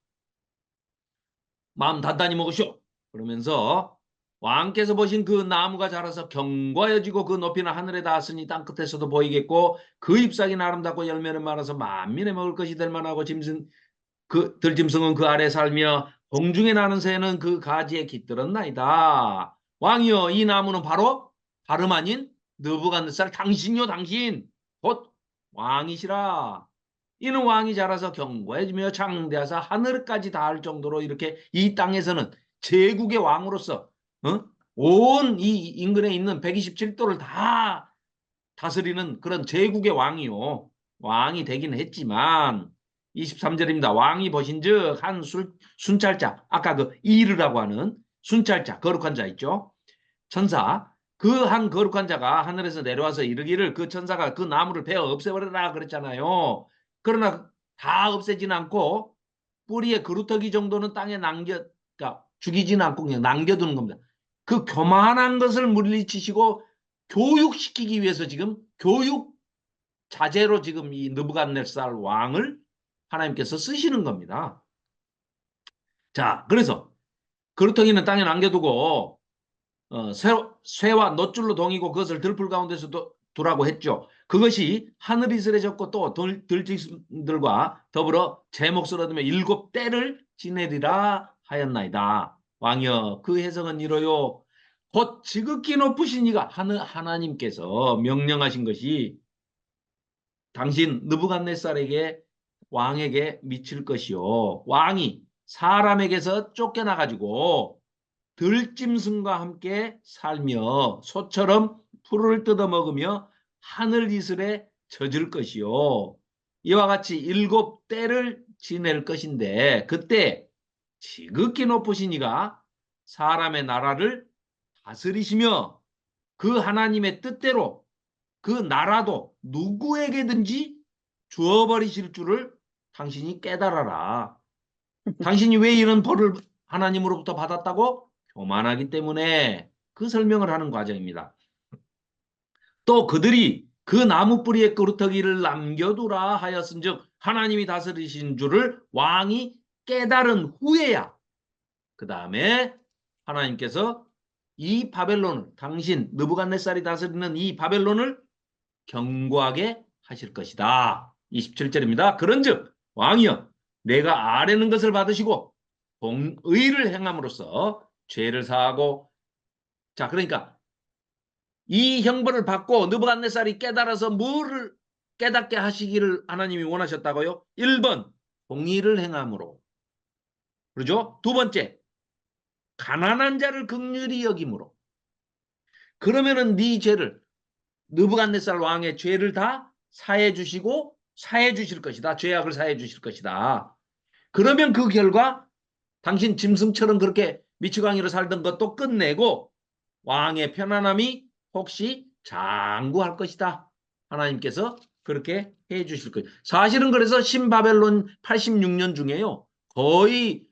Speaker 1: 마음 단단히 먹으시오. 그러면서 왕께서 보신 그 나무가 자라서 견고해지고 그 높이는 하늘에 닿았으니 땅끝에서도 보이겠고 그 잎사귀는 아름답고 열매는 많아서 만민의 먹을 것이 될 만하고 들짐승은 그 아래 살며 공중에 나는 새는 그 가지에 깃들었나이다. 왕이여 이 나무는 바로 다름 아닌 느부갓네살 당신이요 당신 곧 왕이시라. 이는 왕이 자라서 견고해지며 장대하사 하늘까지 닿을 정도로 이렇게 이 땅에서는 제국의 왕으로서 온 이 인근에 있는 127도를 다 다스리는 그런 제국의 왕이요. 왕이 되긴 했지만 23절입니다. 왕이 보신즉 한 순찰자 아까 그 이르라고 하는 순찰자 거룩한 자 있죠. 천사 그 한 거룩한 자가 하늘에서 내려와서 이르기를 그 천사가 그 나무를 베어 없애버려라 그랬잖아요. 그러나 다 없애지는 않고 뿌리의 그루터기 정도는 땅에 그러니까 죽이지는 않고 그냥 남겨두는 겁니다. 그 교만한 것을 물리치시고 교육시키기 위해서 지금 교육 자재로 지금 이 느부갓네살 왕을 하나님께서 쓰시는 겁니다. 자, 그래서 그루터기는 땅에 남겨두고 쇠와 놋줄로 동이고 그것을 들풀 가운데서 두라고 했죠. 그것이 하늘이 쓰러졌고 또 들짐승들과 더불어 제 몫을 얻으며 7대를 지내리라 하였나이다. 왕이여 그 해석은 이러요. 곧 지극히 높으신 이가 하나님께서 명령하신 것이 당신 느부갓네살에게 왕에게 미칠 것이요. 왕이 사람에게서 쫓겨나가지고 들짐승과 함께 살며 소처럼 풀을 뜯어먹으며 하늘 이슬에 젖을 것이요. 이와 같이 7대를 지낼 것인데 그때 지극히 높으신 이가 사람의 나라를 다스리시며 그 하나님의 뜻대로 그 나라도 누구에게든지 주어버리실 줄을 당신이 깨달아라. 당신이 왜 이런 벌을 하나님으로부터 받았다고? 교만하기 때문에 그 설명을 하는 과정입니다. 또 그들이 그 나무 뿌리에 그루터기를 남겨두라 하였은즉 하나님이 다스리신 줄을 왕이 깨달은 후에야 그 다음에 하나님께서 이 바벨론을 당신 느부갓네살이 다스리는 이 바벨론을 견고하게 하실 것이다. 27절입니다. 그런즉 왕이여 내가 아뢰는 것을 받으시고 의를 행함으로써 죄를 사하고 그러니까 이 형벌을 받고 느부갓네살이 깨달아서 뭐를 깨닫게 하시기를 하나님이 원하셨다고요? 1번 공의를 행함으로. 그러죠? 두 번째 가난한 자를 긍휼히 여김으로. 그러면은 네 죄를 느부갓네살 왕의 죄를 다 사해 주시고 사해 주실 것이다. 죄악을 사해 주실 것이다. 그러면 그 결과 당신 짐승처럼 그렇게 미치광이로 살던 것도 끝내고 왕의 편안함이 혹시 장구할 것이다. 하나님께서 그렇게 해 주실 거예요. 사실은 그래서 신바벨론 86년 중에요. 거의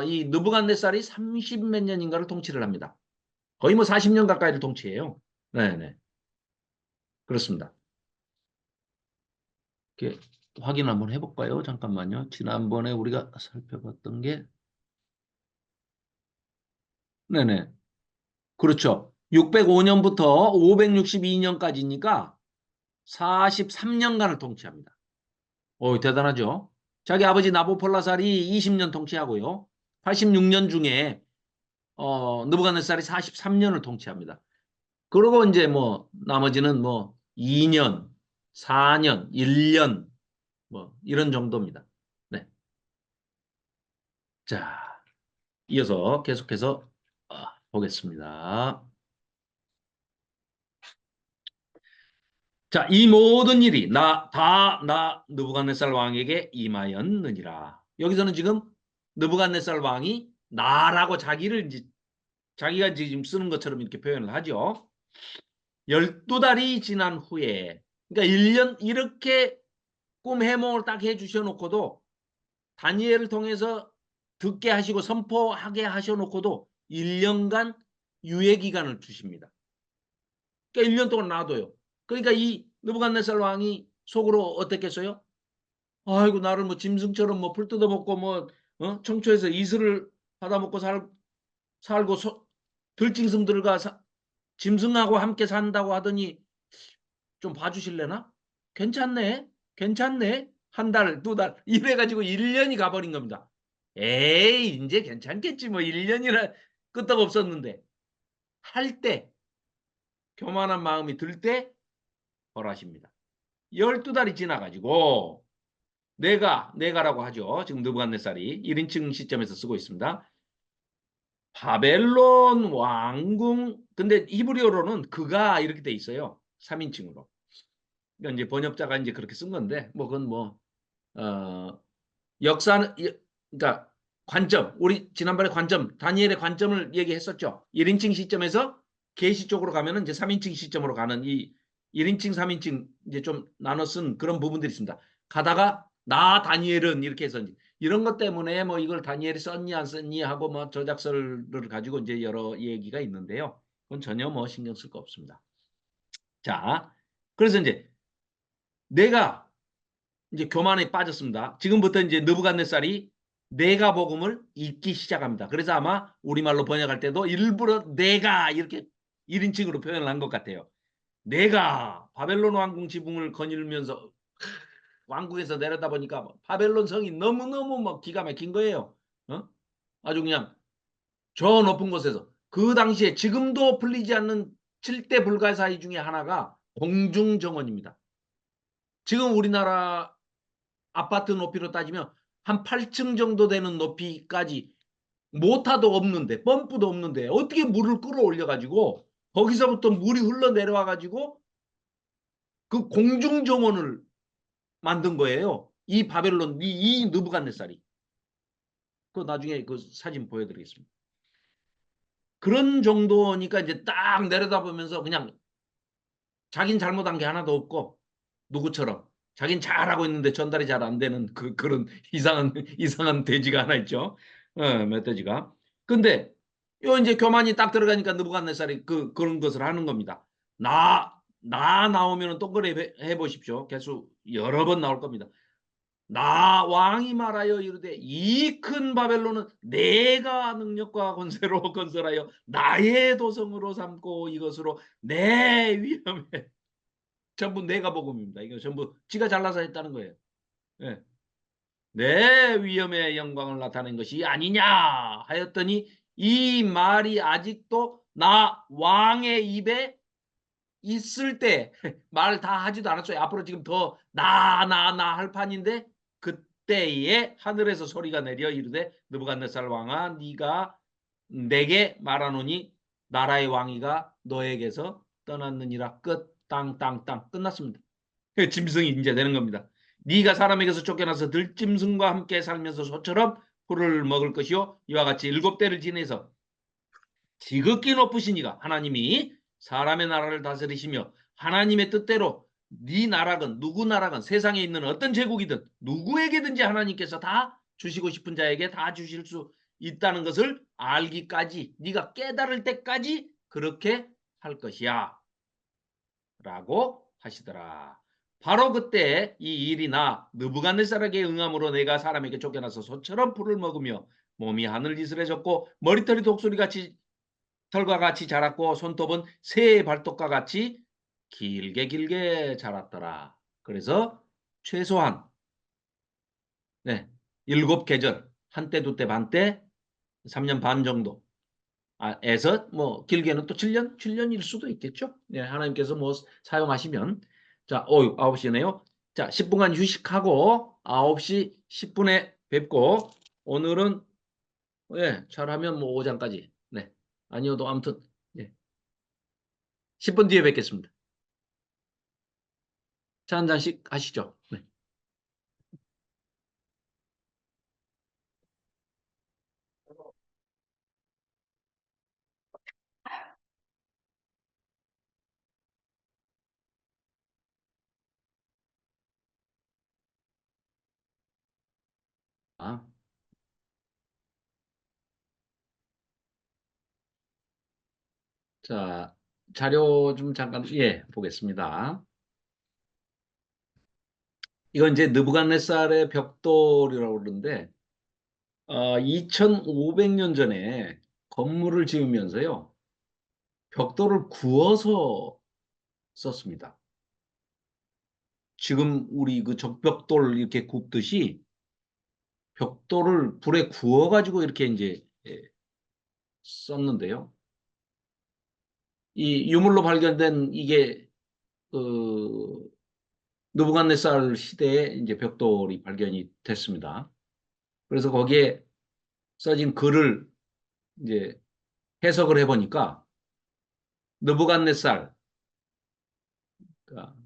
Speaker 1: 이 느부갓네살이 30 몇 년인가를 통치를 합니다. 거의 뭐 40년 가까이를 통치해요. 네네. 그렇습니다. 이렇게 확인 한번 해볼까요? 잠깐만요. 지난번에 우리가 살펴봤던 게 네네. 그렇죠. 605년부터 562년까지니까 43년간을 통치합니다. 대단하죠. 자기 아버지 나보폴라살이 20년 통치하고요. 86년 중에 느부갓네살이 43년을 통치합니다. 그리고 이제 뭐 나머지는 뭐 2년, 4년, 1년 뭐 이런 정도입니다. 네. 자, 이어서 계속해서 보겠습니다. 자, 이 모든 일이 나 느부갓네살 왕에게 임하였느니라. 여기서는 지금 느부갓네살 왕이 나라고 자기가 지금 쓰는 것처럼 이렇게 표현을 하죠. 12달이 지난 후에, 그러니까 1년 이렇게 꿈 해몽을 딱 해주셔놓고도 다니엘을 통해서 듣게 하시고 선포하게 하셔놓고도 1년간 유예 기간을 주십니다. 그러니까 1년 동안 놔둬요. 그러니까 이 느부갓네살 왕이 속으로 어땠겠어요? 아이고 나를 뭐 짐승처럼 뭐 풀 뜯어먹고 뭐 청초에서 이슬을 받아먹고 살고 들짐승들과 짐승하고 함께 산다고 하더니 좀 봐주실래나? 괜찮네. 괜찮네. 한 달, 두 달 이래가지고 1년이 가버린 겁니다. 에이 이제 괜찮겠지 뭐 1년이나 끄떡 없었는데 할 때 교만한 마음이 들 때 벌하십니다. 12달이 지나가지고 내가라고 하죠. 지금 느부갓네살이 1인칭 시점에서 쓰고 있습니다. 바벨론 왕궁 근데 히브리어로는 그가 이렇게 돼 있어요. 3인칭으로. 그러니까 이제 번역자가 이제 그렇게 쓴 건데 뭐 그건 뭐 역사는 그러니까 관점 우리 지난번에 관점 다니엘의 관점을 얘기했었죠. 1인칭 시점에서 계시 쪽으로 가면은 이제 3인칭 시점으로 가는 이 1인칭 3인칭 이제 좀 나눠 쓴 그런 부분들이 있습니다. 가다가 나 다니엘은 이렇게 해서 이런 것 때문에 뭐 이걸 다니엘이 썼니 안 썼니 하고 뭐 저작서를 가지고 이제 여러 얘기가 있는데요. 그건 전혀 뭐 신경 쓸 거 없습니다. 자, 그래서 이제 내가 이제 교만에 빠졌습니다. 지금부터 이제 느부갓네살이 내가 복음을 읽기 시작합니다. 그래서 아마 우리말로 번역할 때도 일부러 내가 이렇게 1인칭으로 표현을 한 것 같아요. 내가 바벨론 왕궁 지붕을 거닐면서 왕궁에서 내려다보니까 바벨론 성이 너무너무 막 기가 막힌 거예요. 아주 그냥 저 높은 곳에서 그 당시에 지금도 풀리지 않는 7대 불가사의 중에 하나가 공중정원입니다. 지금 우리나라 아파트 높이로 따지면 한 8층 정도 되는 높이까지 모타도 없는데 펌프도 없는데 어떻게 물을 끌어올려 가지고 거기서부터 물이 흘러내려와 가지고 그 공중정원을 만든 거예요. 이 바벨론 이 느부갓네살이. 그 나중에 그 사진 보여드리겠습니다. 그런 정도니까 이제 딱 내려다보면서 그냥 자긴 잘못한 게 하나도 없고 누구처럼 자긴 잘하고 있는데 전달이 잘 안 되는 그런 이상한 돼지가 하나 있죠. 멧돼지가. 근데 요 이제 교만이 딱 들어가니까 느부갓네살이 그런 것을 하는 겁니다. 나 나오면은 동그랗게 해 보십시오. 개수 여러 번 나올 겁니다. 나 왕이 말하여 이르되 이 큰 바벨론은 내가 능력과 권세로 건설하여 나의 도성으로 삼고 이것으로 내 위엄에 전부 내가 복음입니다. 이거 전부 지가 잘나서 했다는 거예요. 예. 내 위엄의 영광을 나타낸 것이 아니냐 하였더니 이 말이 아직도 나 왕의 입에 있을 때 말 다 하지도 않았어요. 앞으로 지금 더 나 할 판인데 그때에 하늘에서 소리가 내려 이르되 느부갓네살 왕아 네가 내게 말하노니 나라의 왕위가 너에게서 떠났느니라. 끝. 땅땅땅 끝났습니다. 짐승이 이제 되는 겁니다. 네가 사람에게서 쫓겨나서 들짐승과 함께 살면서 소처럼 풀을 먹을 것이요 이와 같이 7대를 지내서 지극히 높으신 이가 하나님이 사람의 나라를 다스리시며 하나님의 뜻대로 네 나라건 누구 나라건 세상에 있는 어떤 제국이든 누구에게든지 하나님께서 다 주시고 싶은 자에게 다 주실 수 있다는 것을 알기까지 네가 깨달을 때까지 그렇게 할 것이야 라고 하시더라. 바로 그때 이 일이 나 느부갓네살에게 응함으로 내가 사람에게 쫓겨나서 소처럼 풀을 먹으며 몸이 하늘 이슬해졌고 머리털이 독수리같이 털과 같이 자랐고 손톱은 새의 발톱과 같이 길게 길게 자랐더라. 그래서 최소한 7계절, 한때 두때 반때 3년 반 정도 에서 뭐 길게는 또 7년? 7년일 수도 있겠죠. 네, 하나님께서 뭐 사용하시면. 자, 9시네요. 자, 10분간 휴식하고 9시 10분에 뵙고 오늘은 잘하면 뭐 5장까지. 네. 아니어도 아무튼 10분 뒤에 뵙겠습니다. 차 한 잔씩 하시죠. 네. 아, 자, 자료 좀 잠깐 보겠습니다. 이건 이제 느부갓네살의 벽돌이라고 그러는데 2500년 전에 건물을 지으면서요. 벽돌을 구워서 썼습니다. 지금 우리 그 적벽돌 이렇게 굽듯이 벽돌을 불에 구워가지고 이렇게 이제 썼는데요. 이 유물로 발견된 이게 그 느부갓네살 시대에 이제 벽돌이 발견이 됐습니다. 그래서 거기에 써진 글을 이제 해석을 해보니까 느부갓네살, 그러니까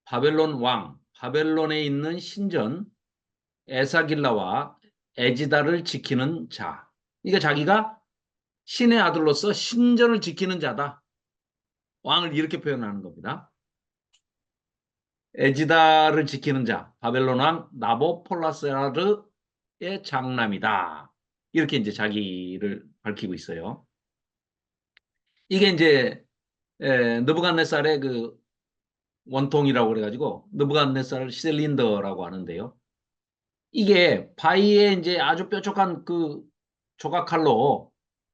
Speaker 1: 바벨론 왕, 바벨론에 있는 신전 에사길라와 에지다를 지키는 자. 그러니까 자기가 신의 아들로서 신전을 지키는 자다. 왕을 이렇게 표현하는 겁니다. 에지다를 지키는 자, 바벨론 왕 나보폴라스라르의 장남이다. 이렇게 이제 자기를 밝히고 있어요. 이게 이제 느부갓네살의 그 원통이라고 그래가지고 느부갓네살 실린더라고 하는데요. 이게 바위에 이제 아주 뾰족한 그 조각칼로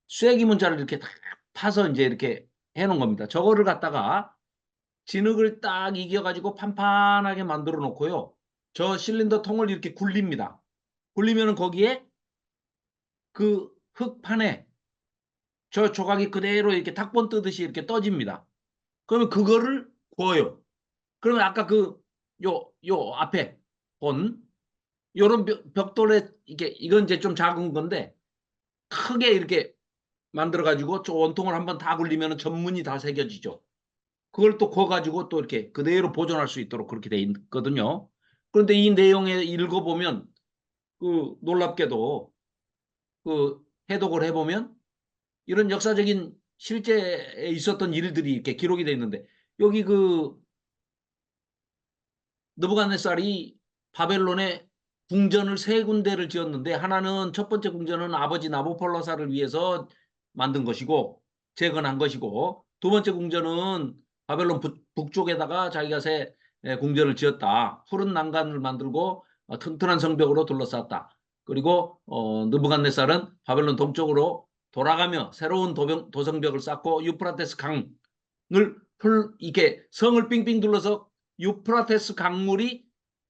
Speaker 1: 쐐기 문자를 이렇게 딱 파서 이제 이렇게 해놓은 겁니다. 저거를 갖다가 진흙을 딱 이겨가지고 판판하게 만들어 놓고요. 저 실린더 통을 이렇게 굴립니다. 굴리면은 거기에 그 흙판에 저 조각이 그대로 이렇게 탁본 뜨듯이 이렇게 떠집니다. 그러면 그거를 구워요. 그러면 아까 요 앞에 본 요런 벽돌에 이건 이제 좀 작은 건데 크게 이렇게 만들어 가지고 저 원통을 한번 다 굴리면 전문이 다 새겨지죠. 그걸 또 구워 가지고 또 이렇게 그대로 보존할 수 있도록 그렇게 돼 있거든요. 그런데 이 내용에 읽어보면 그 놀랍게도 그 해독을 해보면 이런 역사적인 실제에 있었던 일들이 이렇게 기록이 돼 있는데 여기 그 느부갓네살이 바벨론에 궁전을 3군데를 지었는데 하나는 첫 번째 궁전은 아버지 나보폴라사를 위해서 만든 것이고 재건한 것이고 두 번째 궁전은 바벨론 북쪽에다가 자기가 새 궁전을 지었다. 푸른 난간을 만들고 튼튼한 성벽으로 둘러쌌다. 그리고 느부갓네살은 바벨론 동쪽으로 돌아가며 새로운 도성벽을 쌓고 유프라테스 강을 이렇게 성을 빙빙 둘러서 유프라테스 강물이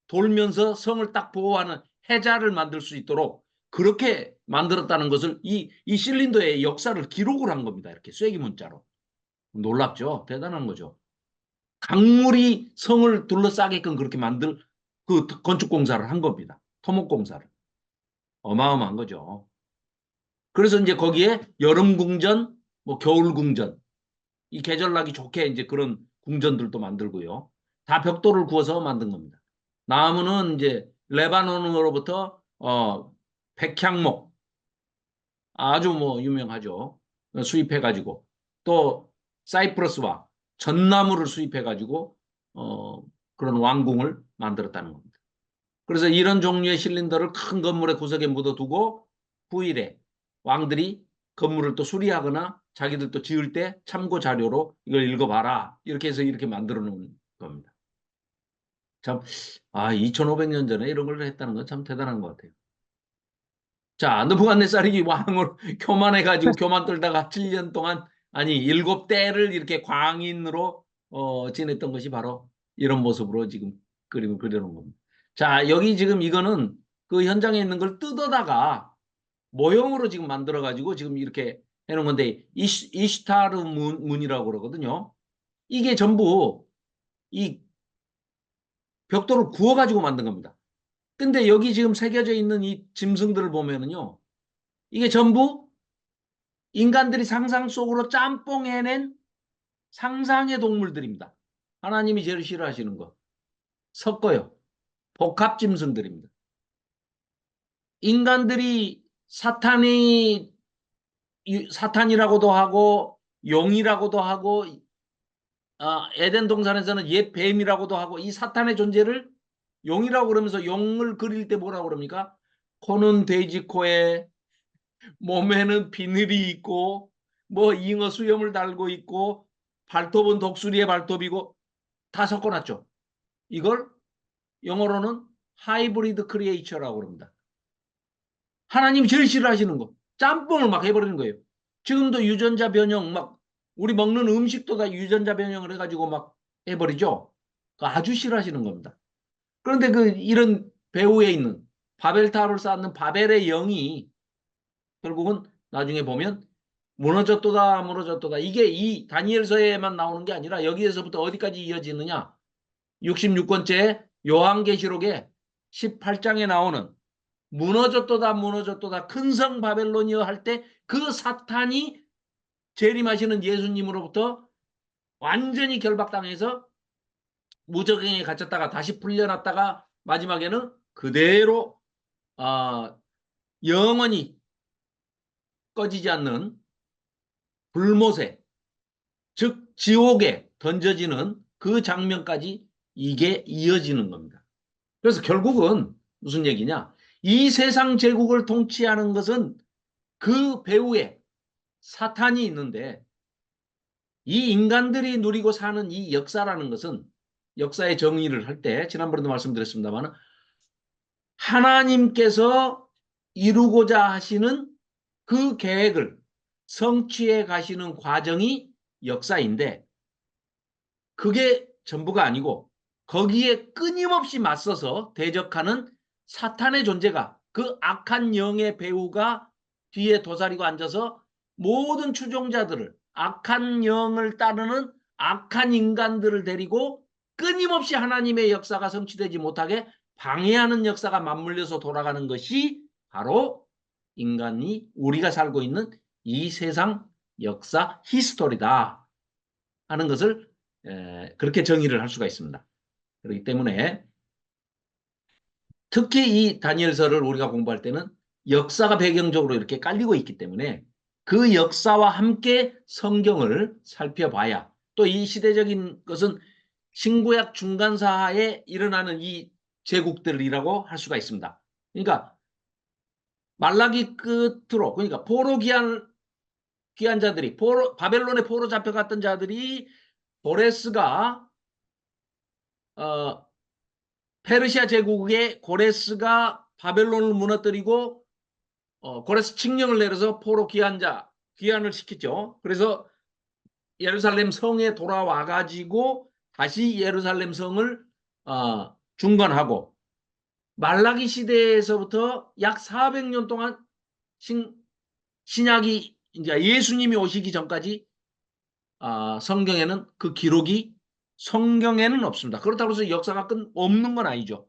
Speaker 1: 돌면서 성을 딱 보호하는 해자를 만들 수 있도록 그렇게 만들었다는 것을 이 실린더의 역사를 기록을 한 겁니다. 이렇게 쐐기 문자로. 놀랍죠? 대단한 거죠. 강물이 성을 둘러싸게끔 그렇게 만들 그 건축 공사를 한 겁니다. 토목 공사를. 어마어마한 거죠. 그래서 이제 거기에 여름 궁전, 뭐 겨울 궁전, 이 계절나기 좋게 이제 그런 궁전들도 만들고요. 다 벽돌을 구워서 만든 겁니다. 나무는 이제 레바논으로부터 백향목 아주 뭐 유명하죠. 수입해가지고 또 사이프러스와 전나무를 수입해가지고 어, 그런 왕궁을 만들었다는 겁니다. 그래서 이런 종류의 실린더를 큰 건물의 구석에 묻어두고 후일에 왕들이 건물을 또 수리하거나 자기들 또 지을 때 참고 자료로 이걸 읽어봐라. 이렇게 해서 이렇게 만들어 놓은 겁니다. 참, 2500년 전에 이런 걸 했다는 건 참 대단한 것 같아요. 자, 느부갓네살이 왕으로 교만해가지고 교만 떨다가 7년 동안, 아니, 7대를 이렇게 광인으로 지냈던 것이 바로 이런 모습으로 지금 그림을 그려놓은 겁니다. 자, 여기 지금 이거는 그 현장에 있는 걸 뜯어다가 모형으로 지금 만들어가지고 지금 이렇게 해놓은 건데, 이슈타르 문이라고 그러거든요. 이게 전부 이 벽돌을 구워가지고 만든 겁니다. 근데 여기 지금 새겨져 있는 이 짐승들을 보면은요, 이게 전부 인간들이 상상 속으로 짬뽕 해낸 상상의 동물들입니다. 하나님이 제일 싫어하시는 거. 섞어요. 복합 짐승들입니다. 인간들이 사탄이라고도 하고 용이라고도 하고 에덴 동산에서는 옛 뱀이라고도 하고 이 사탄의 존재를 용이라고 그러면서 용을 그릴 때 뭐라고 그럽니까? 코는 돼지 코에 몸에는 비늘이 있고 뭐 잉어 수염을 달고 있고 발톱은 독수리의 발톱이고 다 섞어놨죠. 이걸 영어로는 하이브리드 크리에이처라고 합니다. 하나님이 제일 싫어하시는 거. 짬뽕을 막 해버리는 거예요. 지금도 유전자 변형 막 우리 먹는 음식도 다 유전자 변형을 해가지고 막 해버리죠. 아주 싫어하시는 겁니다. 그런데 그 이런 배후에 있는 바벨탑을 쌓는 바벨의 영이 결국은 나중에 보면 무너졌도다 무너졌도다. 이게 이 다니엘서에만 나오는 게 아니라 여기에서부터 어디까지 이어지느냐. 66권째 요한계시록에 18장에 나오는 무너졌도다 무너졌도다 큰 성 바벨론이여 할 때 그 사탄이 재림하시는 예수님으로부터 완전히 결박당해서 무적행에 갇혔다가 다시 풀려났다가 마지막에는 그대로 영원히 꺼지지 않는 불못에 즉 지옥에 던져지는 그 장면까지 이게 이어지는 겁니다. 그래서 결국은 무슨 얘기냐? 이 세상 제국을 통치하는 것은 그 배후에 사탄이 있는데 이 인간들이 누리고 사는 이 역사라는 것은 역사의 정의를 할 때 지난번에도 말씀드렸습니다만 하나님께서 이루고자 하시는 그 계획을 성취해 가시는 과정이 역사인데 그게 전부가 아니고 거기에 끊임없이 맞서서 대적하는 사탄의 존재가 그 악한 영의 배후가 뒤에 도사리고 앉아서 모든 추종자들을 악한 영을 따르는 악한 인간들을 데리고 끊임없이 하나님의 역사가 성취되지 못하게 방해하는 역사가 맞물려서 돌아가는 것이 바로 인간이 우리가 살고 있는 이 세상 역사 히스토리다 하는 것을 그렇게 정의를 할 수가 있습니다. 그렇기 때문에 특히 이 다니엘서를 우리가 공부할 때는 역사가 배경적으로 이렇게 깔리고 있기 때문에 그 역사와 함께 성경을 살펴봐야 또 이 시대적인 것은 신구약 중간사하에 일어나는 이 제국들이라고 할 수가 있습니다. 그러니까 말라기 끝으로 그러니까 귀한 자들이 바벨론에 포로 잡혀갔던 자들이 고레스가 페르시아 제국의 고레스가 바벨론을 무너뜨리고 고레스 칙령을 내려서 포로 귀환을 시켰죠. 그래서 예루살렘 성에 돌아와 가지고 다시 예루살렘 성을 중건하고 말라기 시대에서부터 약 400년 동안 신약이 이제 예수님이 오시기 전까지 성경에는 그 기록이 성경에는 없습니다. 그렇다고 해서 역사가 없는 건 아니죠.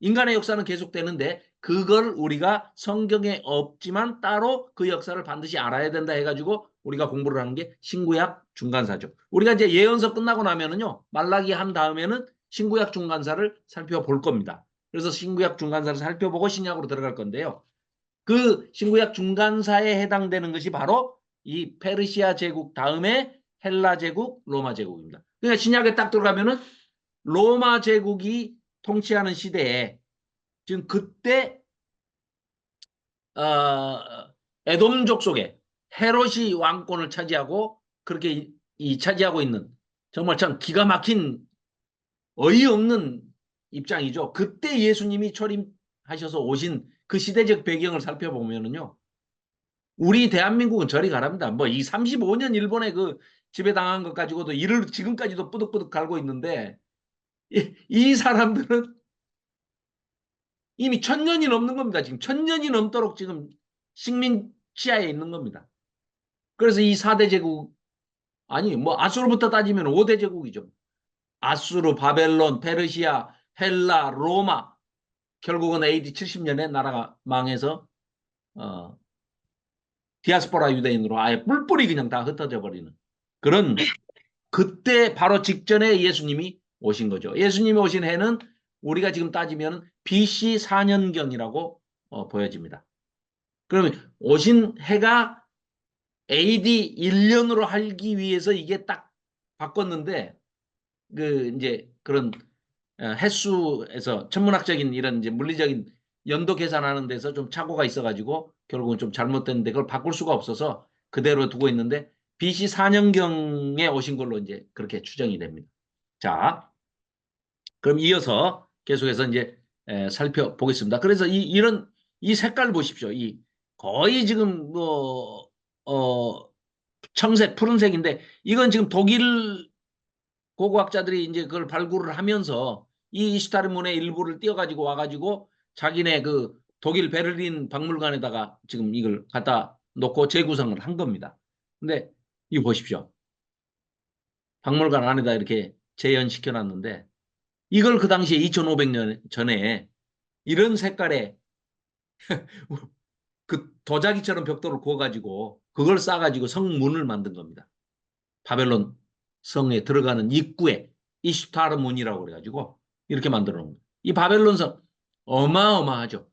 Speaker 1: 인간의 역사는 계속되는데 그걸 우리가 성경에 없지만 따로 그 역사를 반드시 알아야 된다 해가지고 우리가 공부를 하는 게 신구약 중간사죠. 우리가 이제 예언서 끝나고 나면은요, 말라기 한 다음에는 신구약 중간사를 살펴볼 겁니다. 그래서 신구약 중간사를 살펴보고 신약으로 들어갈 건데요. 그 신구약 중간사에 해당되는 것이 바로 이 페르시아 제국 다음에 헬라 제국, 로마 제국입니다. 그러니까 신약에 딱 들어가면은 로마 제국이 통치하는 시대에 지금 그때 에돔족 속에 헤롯이 왕권을 차지하고 그렇게 차지하고 있는 정말 참 기가 막힌 어이없는 입장이죠. 그때 예수님이 초림하셔서 오신 그 시대적 배경을 살펴보면은요. 우리 대한민국은 저리 가랍니다. 뭐 이 35년 일본에 그 지배당한 것 가지고도 이를 지금까지도 뿌득뿌득 갈고 있는데 이 사람들은 이미 1000년이 넘는 겁니다. 지금 1000년이 넘도록 지금 식민 치하에 있는 겁니다. 그래서 이 4대 제국, 아니 뭐 아수르부터 따지면 5대 제국이죠. 아수르, 바벨론, 페르시아, 헬라, 로마. 결국은 AD 70년에 나라가 망해서 디아스포라 유대인으로 아예 뿔뿔이 그냥 다 흩어져 버리는 그런, 그때 바로 직전에 예수님이 오신 거죠. 예수님이 오신 해는 우리가 지금 따지면 BC 4년경이라고 보여집니다. 그러면 오신 해가 AD 1년으로 하기 위해서 이게 딱 바꿨는데 그 이제 그런 횟수에서 천문학적인 이런 이제 물리적인 연도 계산하는 데서 좀 착오가 있어가지고 결국은 좀 잘못됐는데 그걸 바꿀 수가 없어서 그대로 두고 있는데 BC 4년경에 오신 걸로 이제 그렇게 추정이 됩니다. 자, 그럼 이어서 계속해서 이제 살펴보겠습니다. 그래서 이런 이 색깔 보십시오. 이 거의 지금 뭐 청색, 푸른색인데 이건 지금 독일 고고학자들이 이제 그걸 발굴을 하면서 이 이슈타르문의 일부를 띄어가지고 와가지고 자기네 그 독일 베를린 박물관에다가 지금 이걸 갖다 놓고 재구성을 한 겁니다. 근데 이거 보십시오. 박물관 안에다 이렇게 재현시켜 놨는데 이걸 그 당시에 2500년 전에 이런 색깔의 그 도자기처럼 벽돌을 구워가지고 그걸 싸가지고 성문을 만든 겁니다. 바벨론 성에 들어가는 입구에 이슈타르 문이라고 그래가지고 이렇게 만들어 놓은 거예요. 이 바벨론 성 어마어마하죠.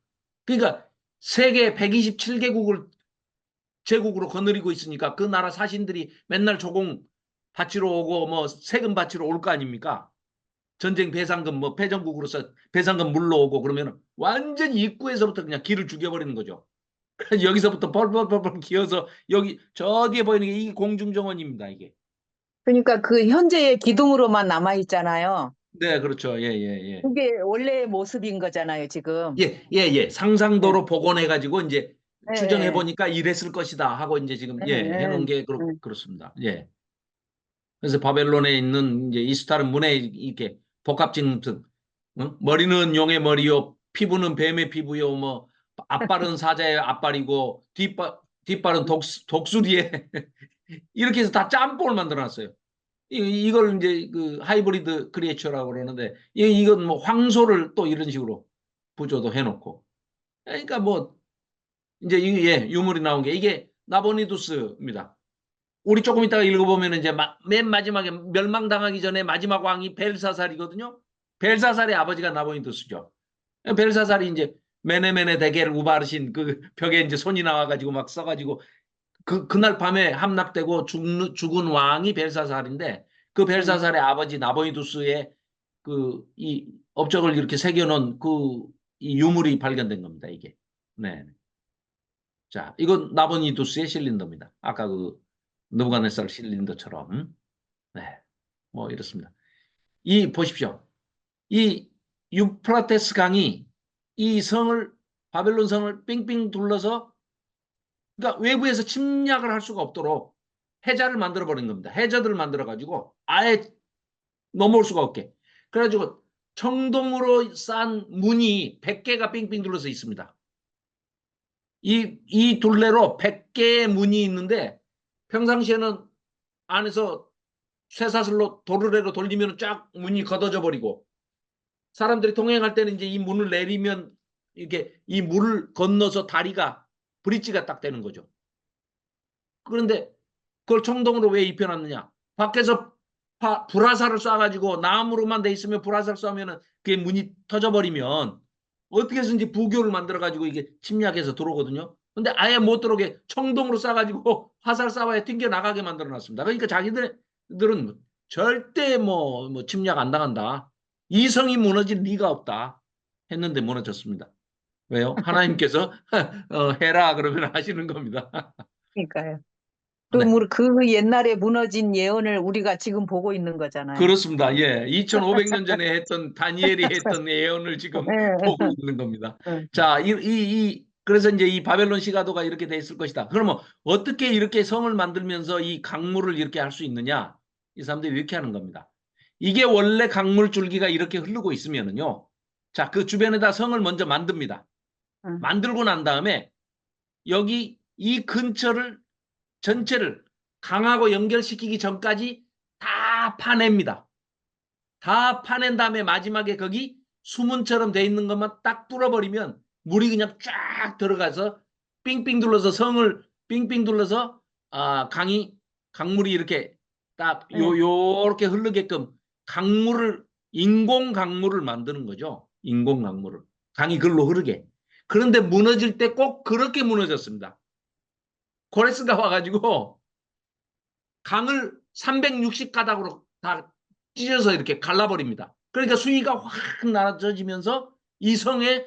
Speaker 1: 그러니까 세계 127개국을 제국으로 거느리고 있으니까 그 나라 사신들이 맨날 조공 바치러 오고 뭐 세금 바치러 올 거 아닙니까? 전쟁 배상금 뭐 패전국으로서 배상금 물러오고 그러면 완전히 입구에서부터 그냥 길을 죽여버리는 거죠. 그래서 여기서부터 펄펄펄펄 기어서 여기 저 뒤에 보이는 게 이 공중정원입니다. 이게.
Speaker 2: 그러니까 그 현재의 기둥으로만 남아 있잖아요.
Speaker 1: 네, 그렇죠. 예, 예, 예.
Speaker 2: 그게 원래의 모습인 거잖아요, 지금.
Speaker 1: 예, 예, 예.
Speaker 2: 네,
Speaker 1: 상상도로 복원해가지고 이제 추정해
Speaker 2: 네,
Speaker 1: 보니까 이랬을 것이다 하고 이제 지금
Speaker 2: 네,
Speaker 1: 예,
Speaker 2: 네,
Speaker 1: 해놓은 게
Speaker 2: 네.
Speaker 1: 그렇습니다. 예. 그래서 바벨론에 있는 이제 이스타르 문에 이렇게 복합징 머리는 용의 머리요, 피부는 뱀의 피부요, 뭐 앞발은 사자의 앞발이고 뒷발은 독수리에 이렇게 해서 다 짬뽕을 만들어놨어요. 이걸 이제 그 하이브리드 크리에이처라고 그러는데 이건 뭐 황소를 또 이런 식으로 부조도 해놓고 그러니까 뭐 이제 이게 예, 유물이 나온 게 이게 나보니두스입니다. 우리 조금 이따가 읽어보면 이제 맨 마지막에 멸망당하기 전에 마지막 왕이 벨사살이거든요. 벨사살의 아버지가 나보니두스죠. 벨사살이 이제 메네메네 대게를 우바르신 그 벽에 이제 손이 나와가지고 막 써가지고 그날 밤에 함락되고 죽은 왕이 벨사살인데 그
Speaker 2: 네.
Speaker 1: 벨사살의 아버지 나보니두스의 그 이 업적을 이렇게 새겨놓은 그 이 유물이 발견된 겁니다. 이게. 네. 자, 이건 나보니두스의 실린더입니다. 아까 그 느부갓네살 실린더처럼. 네. 뭐 이렇습니다. 이 보십시오. 이 유프라테스 강이 이 성을 바벨론 성을 빙빙 둘러서 그러니까 외부에서 침략을 할 수가 없도록 해자를 만들어 버린 겁니다. 해저들을 만들어 가지고 아예 넘어올 수가 없게. 그래가지고 청동으로 싼 문이 100개가 빙빙 둘러서 있습니다. 이 둘레로 100개의 문이 있는데 평상시에는 안에서 쇠사슬로 도르래로 돌리면 쫙 문이 걷어져 버리고, 사람들이 통행할 때는 이제 이 문을 내리면 이렇게 이 물을 건너서 다리가 브릿지가 딱 되는 거죠. 그런데 그걸 청동으로 왜 입혀놨느냐? 밖에서 불화살을 쏴가지고 나무로만 돼 있으면 불화살 쏘면은 그게 문이 터져버리면 어떻게 해서든지 부교를 만들어가지고 이게 침략해서 들어오거든요. 근데 아예 못 들어오게 청동으로 쏴가지고 화살 쏴봐야 튕겨 나가게 만들어놨습니다. 그러니까 자기들은 절대 뭐 침략 안 당한다. 이 성이 무너질 리가 없다 했는데 무너졌습니다. 왜요? 하나님께서 해라 그러면 하시는 겁니다.
Speaker 2: 그러니까요. 또
Speaker 1: 네.
Speaker 2: 그 옛날에 무너진 예언을 우리가 지금 보고 있는 거잖아요.
Speaker 1: 그렇습니다. 예. 2500년 전에 했던 다니엘이 했던 예언을 지금 보고
Speaker 2: 예,
Speaker 1: 있는 겁니다.
Speaker 2: 예.
Speaker 1: 자, 그래서 이제 이 바벨론 시가도가 이렇게 돼 있을 것이다. 그러면 어떻게 이렇게 성을 만들면서 이 강물을 이렇게 할 수 있느냐? 이 사람들이 이렇게 하는 겁니다. 이게 원래 강물 줄기가 이렇게 흐르고 있으면은요. 자, 그 주변에다 성을 먼저 만듭니다.
Speaker 2: 응.
Speaker 1: 만들고 난 다음에 여기 이 근처를 전체를 강하고 연결시키기 전까지 다 파냅니다. 다 파낸 다음에 마지막에 거기 수문처럼 돼 있는 것만 딱 뚫어버리면 물이 그냥 쫙 들어가서 삥삥 둘러서 성을 삥삥 둘러서 강물이 이렇게 딱
Speaker 2: 예.
Speaker 1: 요렇게 흐르게끔 인공 강물을 만드는 거죠. 인공 강물을. 강이 글로 흐르게. 그런데 무너질 때 꼭 그렇게 무너졌습니다. 고레스가 와가지고 강을 360가닥으로 다 찢어서 이렇게 갈라버립니다. 그러니까 수위가 확 낮아지면서 이 성의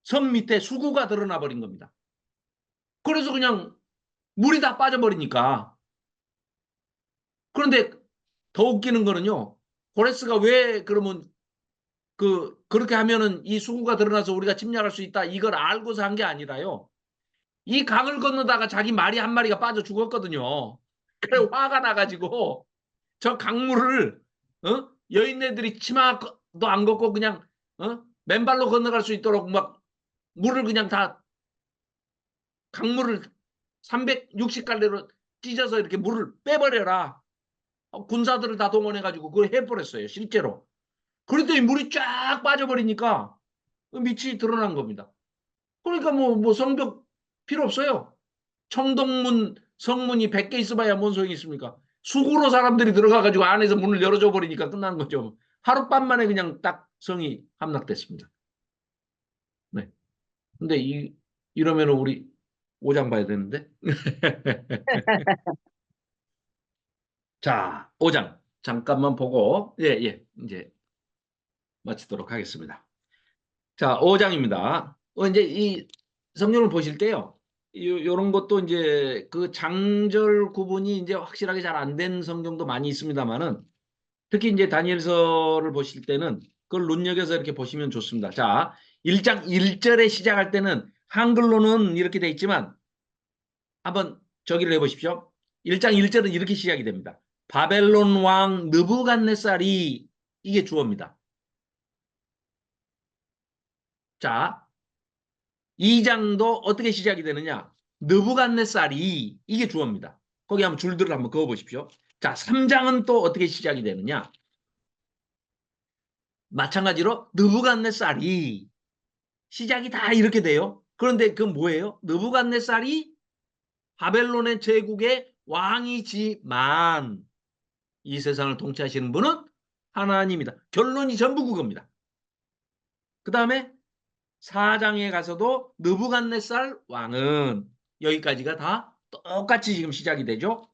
Speaker 1: 성 밑에 수구가 드러나 버린 겁니다. 그래서 그냥 물이 다 빠져버리니까. 그런데 더 웃기는 거는요. 고레스가 왜 그러면 그렇게 하면은 이 수구가 드러나서 우리가 침략할 수 있다 이걸 알고서 한 게 아니라요. 이 강을 건너다가 자기 말이 한 마리가 빠져 죽었거든요. 그래 화가 나가지고 저 강물을 여인네들이 치마도 안 걷고 그냥 맨발로 건너갈 수 있도록 막 물을 그냥 다 강물을 360갈래로 찢어서 이렇게 물을 빼버려라. 군사들을 다 동원해가지고 그걸 해버렸어요. 실제로. 그랬더니 물이 쫙 빠져버리니까 밑이 드러난 겁니다. 그러니까 뭐 성벽 필요 없어요. 청동문 성문이 100개 있어봐야 뭔 소용이 있습니까? 수구로 사람들이 들어가가지고 안에서 문을 열어줘 버리니까 끝나는 거죠. 하룻밤 만에 그냥 딱 성이 함락됐습니다. 네. 근데 이러면 우리 5장 봐야 되는데. 자, 5장. 잠깐만 보고, 예, 이제 마치도록 하겠습니다. 자, 5장입니다. 이제 이 성경을 보실 때요. 요런 것도 이제 그 장절 구분이 이제 확실하게 잘 안 된 성경도 많이 있습니다만은 특히 이제 다니엘서를 보실 때는 그걸 눈여겨서 이렇게 보시면 좋습니다. 자, 1장 1절에 시작할 때는 한글로는 이렇게 돼 있지만 한번 저기를 해보십시오. 1장 1절은 이렇게 시작이 됩니다. 바벨론 왕 느부갓네살이 이게 주어입니다. 자, 2장도 어떻게 시작이 되느냐? 느부갓네살이 이게 주어입니다. 거기 한번 줄들을 한번 그어 보십시오. 자, 3장은 또 어떻게 시작이 되느냐? 마찬가지로 느부갓네살이 시작이 다 이렇게 돼요. 그런데 그건 뭐예요? 느부갓네살이 바벨론의 제국의 왕이지만 이 세상을 통치하시는 분은 하나님이다. 결론이 전부 그겁니다. 그 다음에 4장에 가서도 느부갓네살 왕은 여기까지가 다 똑같이 지금 시작이 되죠.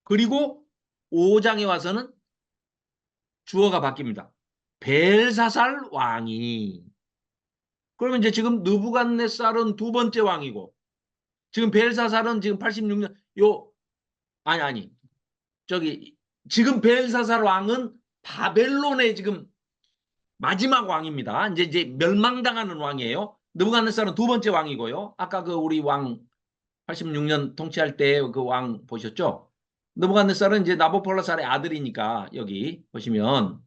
Speaker 1: 그리고 5장에 와서는 주어가 바뀝니다. 벨사살 왕이. 그러면 이제 지금 느부갓네살은 두 번째 왕이고 지금 벨사살은 지금 86년 아니 저기 지금 벨사살 왕은 바벨론의 지금 마지막 왕입니다. 이제 멸망당하는 왕이에요. 느부갓네살은 두 번째 왕이고요. 아까 그 우리 왕 86년 통치할 때 그 왕 보셨죠? 느부갓네살은 이제 나보폴라살의 아들이니까 여기 보시면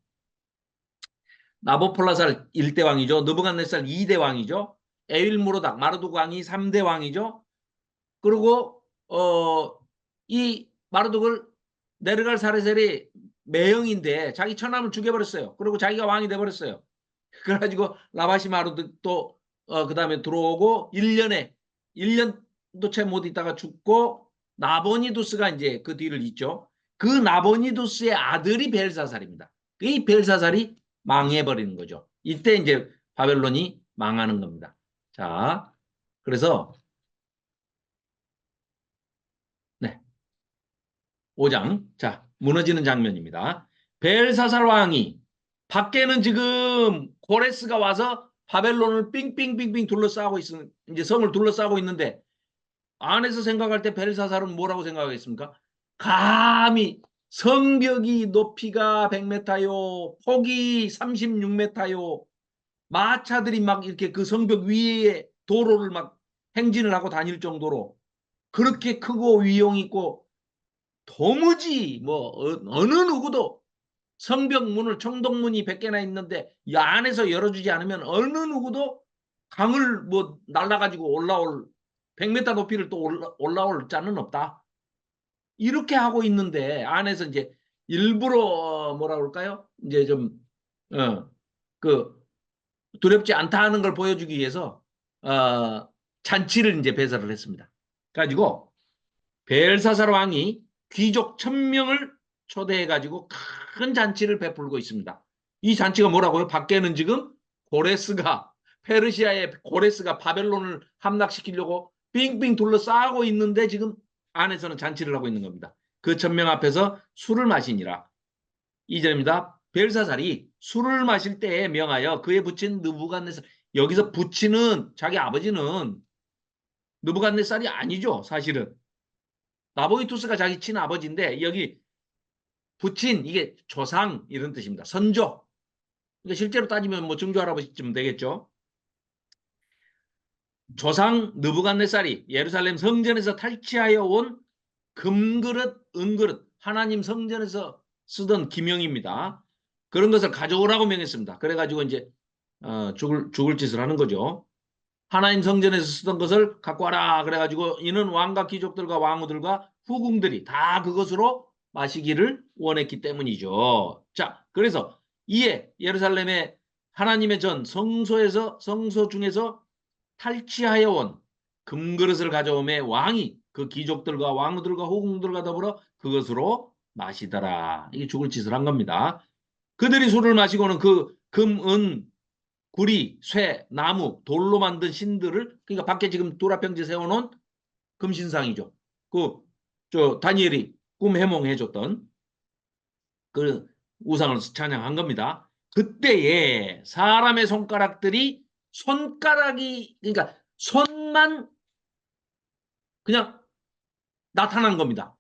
Speaker 1: 나보폴라살 1대 왕이죠. 느부갓네살 2대 왕이죠. 에윌무로닥 마르둑 왕이 3대 왕이죠. 그리고 이 마르둑을 네르갈 사레셀이 매형인데 자기 처남을 죽여버렸어요. 그리고 자기가 왕이 돼버렸어요. 그래가지고 라바시마루도 또 그다음에 들어오고 1년도 채 못 있다가 죽고 나보니두스가 이제 그 뒤를 잇죠. 그 나보니두스의 아들이 벨사살입니다. 이 벨사살이 망해버리는 거죠. 이때 이제 바벨론이 망하는 겁니다. 자, 그래서 네, 5장. 자, 무너지는 장면입니다. 벨사살 왕이 밖에는 지금 고레스가 와서 바벨론을 삥삥삥삥 둘러싸고 있는 이제 성을 둘러싸고 있는데 안에서 생각할 때 벨사살은 뭐라고 생각하겠습니까? 감히 성벽이 높이가 100m요, 폭이 36m요, 마차들이 막 이렇게 그 성벽 위에 도로를 막 행진을 하고 다닐 정도로 그렇게 크고 위용 있고 도무지 뭐 어느 누구도 성벽 문을 청동문이 100개나 있는데 이 안에서 열어주지 않으면 어느 누구도 강을 뭐 날라가지고 올라올 100m 높이를 또 올라올 자는 없다. 이렇게 하고 있는데 안에서 이제 일부러 뭐라 그럴까요? 이제 좀그 두렵지 않다 하는 걸 보여주기 위해서 잔치를 이제 배설을 했습니다. 가지고 벨사살 왕이 귀족 1000명을 초대해가지고 큰 잔치를 베풀고 있습니다. 이 잔치가 뭐라고요? 밖에는 지금 고레스가 페르시아의 고레스가 바벨론을 함락시키려고 빙빙 둘러싸고 있는데 지금 안에서는 잔치를 하고 있는 겁니다. 그 1000명 앞에서 술을 마시니라. 2절입니다. 벨사살이 술을 마실 때에 명하여 그에 붙인 느부갓네살, 여기서 붙이는 자기 아버지는 느부갓네살이 아니죠. 사실은 나보이투스가 자기 친아버지인데 여기 붙인 이게 조상 이런 뜻입니다. 선조. 근데 실제로 따지면 뭐 증조 할아버지쯤 되겠죠. 조상 느부갓네살이 예루살렘 성전에서 탈취하여 온 금그릇, 은그릇, 하나님 성전에서 쓰던 기명입니다. 그런 것을 가져오라고 명했습니다. 그래가지고 이제 죽을 짓을 하는 거죠. 하나님 성전에서 쓰던 것을 갖고 와라. 그래가지고 이는 왕과 귀족들과 왕후들과 후궁들이 다 그것으로 마시기를 원했기 때문이죠. 자, 그래서 이에 예루살렘의 하나님의 전 성소 중에서 탈취하여 온 금그릇을 가져오매 왕이 그 귀족들과 왕후들과 후궁들과 더불어 그것으로 마시더라. 이게 죽을 짓을 한 겁니다. 그들이 술을 마시고는 그 금, 은, 구리, 쇠, 나무, 돌로 만든 신들을 그러니까 밖에 지금 도라평지 세워놓은 금신상이죠. 다니엘이 꿈 해몽해줬던 그 우상을 찬양한 겁니다. 그때에 사람의 손가락이 그러니까 손만 그냥 나타난 겁니다.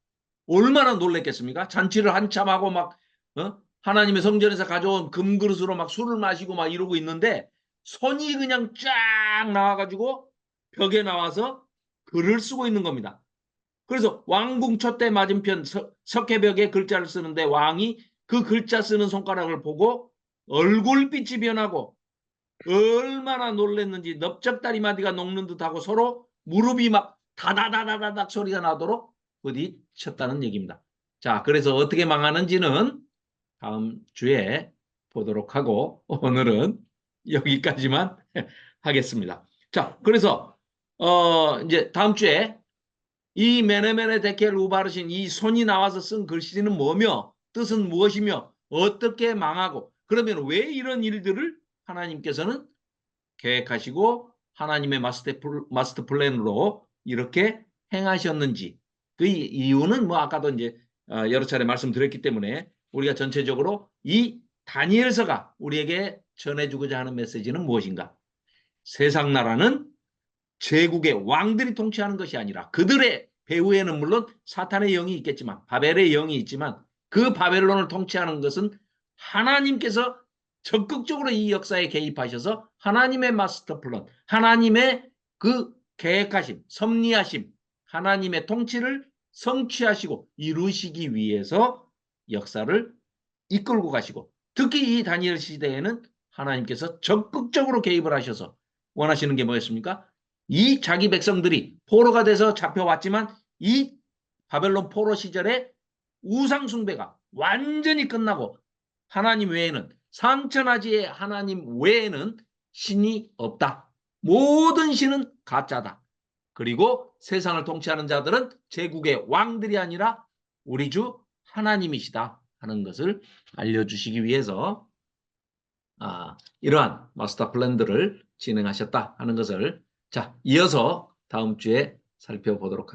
Speaker 1: 얼마나 놀랬겠습니까? 잔치를 한참 하고 막 하나님의 성전에서 가져온 금그릇으로 막 술을 마시고 막 이러고 있는데 손이 그냥 쫙 나와가지고 벽에 나와서 글을 쓰고 있는 겁니다. 그래서 왕궁 촛대 맞은편 석회벽에 글자를 쓰는데 왕이 그 글자 쓰는 손가락을 보고 얼굴빛이 변하고 얼마나 놀랬는지 넓적다리 마디가 녹는 듯하고 서로 무릎이 막 다다다다닥 소리가 나도록 부딪혔다는 얘기입니다. 자, 그래서 어떻게 망하는지는 다음 주에 보도록 하고 오늘은 여기까지만 하겠습니다. 자, 그래서 이제 다음 주에 이 메네메네 데켈 우바르신 이 손이 나와서 쓴 글씨는 뭐며 뜻은 무엇이며 어떻게 망하고 그러면 왜 이런 일들을 하나님께서는 계획하시고 하나님의 마스터 플랜으로 이렇게 행하셨는지 그 이유는 뭐 아까도 이제 여러 차례 말씀드렸기 때문에 우리가 전체적으로 이 다니엘서가 우리에게 전해주고자 하는 메시지는 무엇인가? 세상 나라는 제국의 왕들이 통치하는 것이 아니라 그들의 배후에는 물론 사탄의 영이 있겠지만 바벨의 영이 있지만 그 바벨론을 통치하는 것은 하나님께서 적극적으로 이 역사에 개입하셔서 하나님의 마스터 플랜, 하나님의 그 계획하심, 섭리하심, 하나님의 통치를 성취하시고 이루시기 위해서 역사를 이끌고 가시고 특히 이 다니엘 시대에는 하나님께서 적극적으로 개입을 하셔서 원하시는 게 뭐였습니까? 이 자기 백성들이 포로가 돼서 잡혀왔지만 이 바벨론 포로 시절에 우상 숭배가 완전히 끝나고 하나님 외에는 삼천하지의 하나님 외에는 신이 없다. 모든 신은 가짜다. 그리고 세상을 통치하는 자들은 제국의 왕들이 아니라 우리 주 하나님이시다 하는 것을 알려주시기 위해서 이러한 마스터 플랜들을 진행하셨다 하는 것을 자 이어서 다음 주에 살펴보도록 하겠습니다.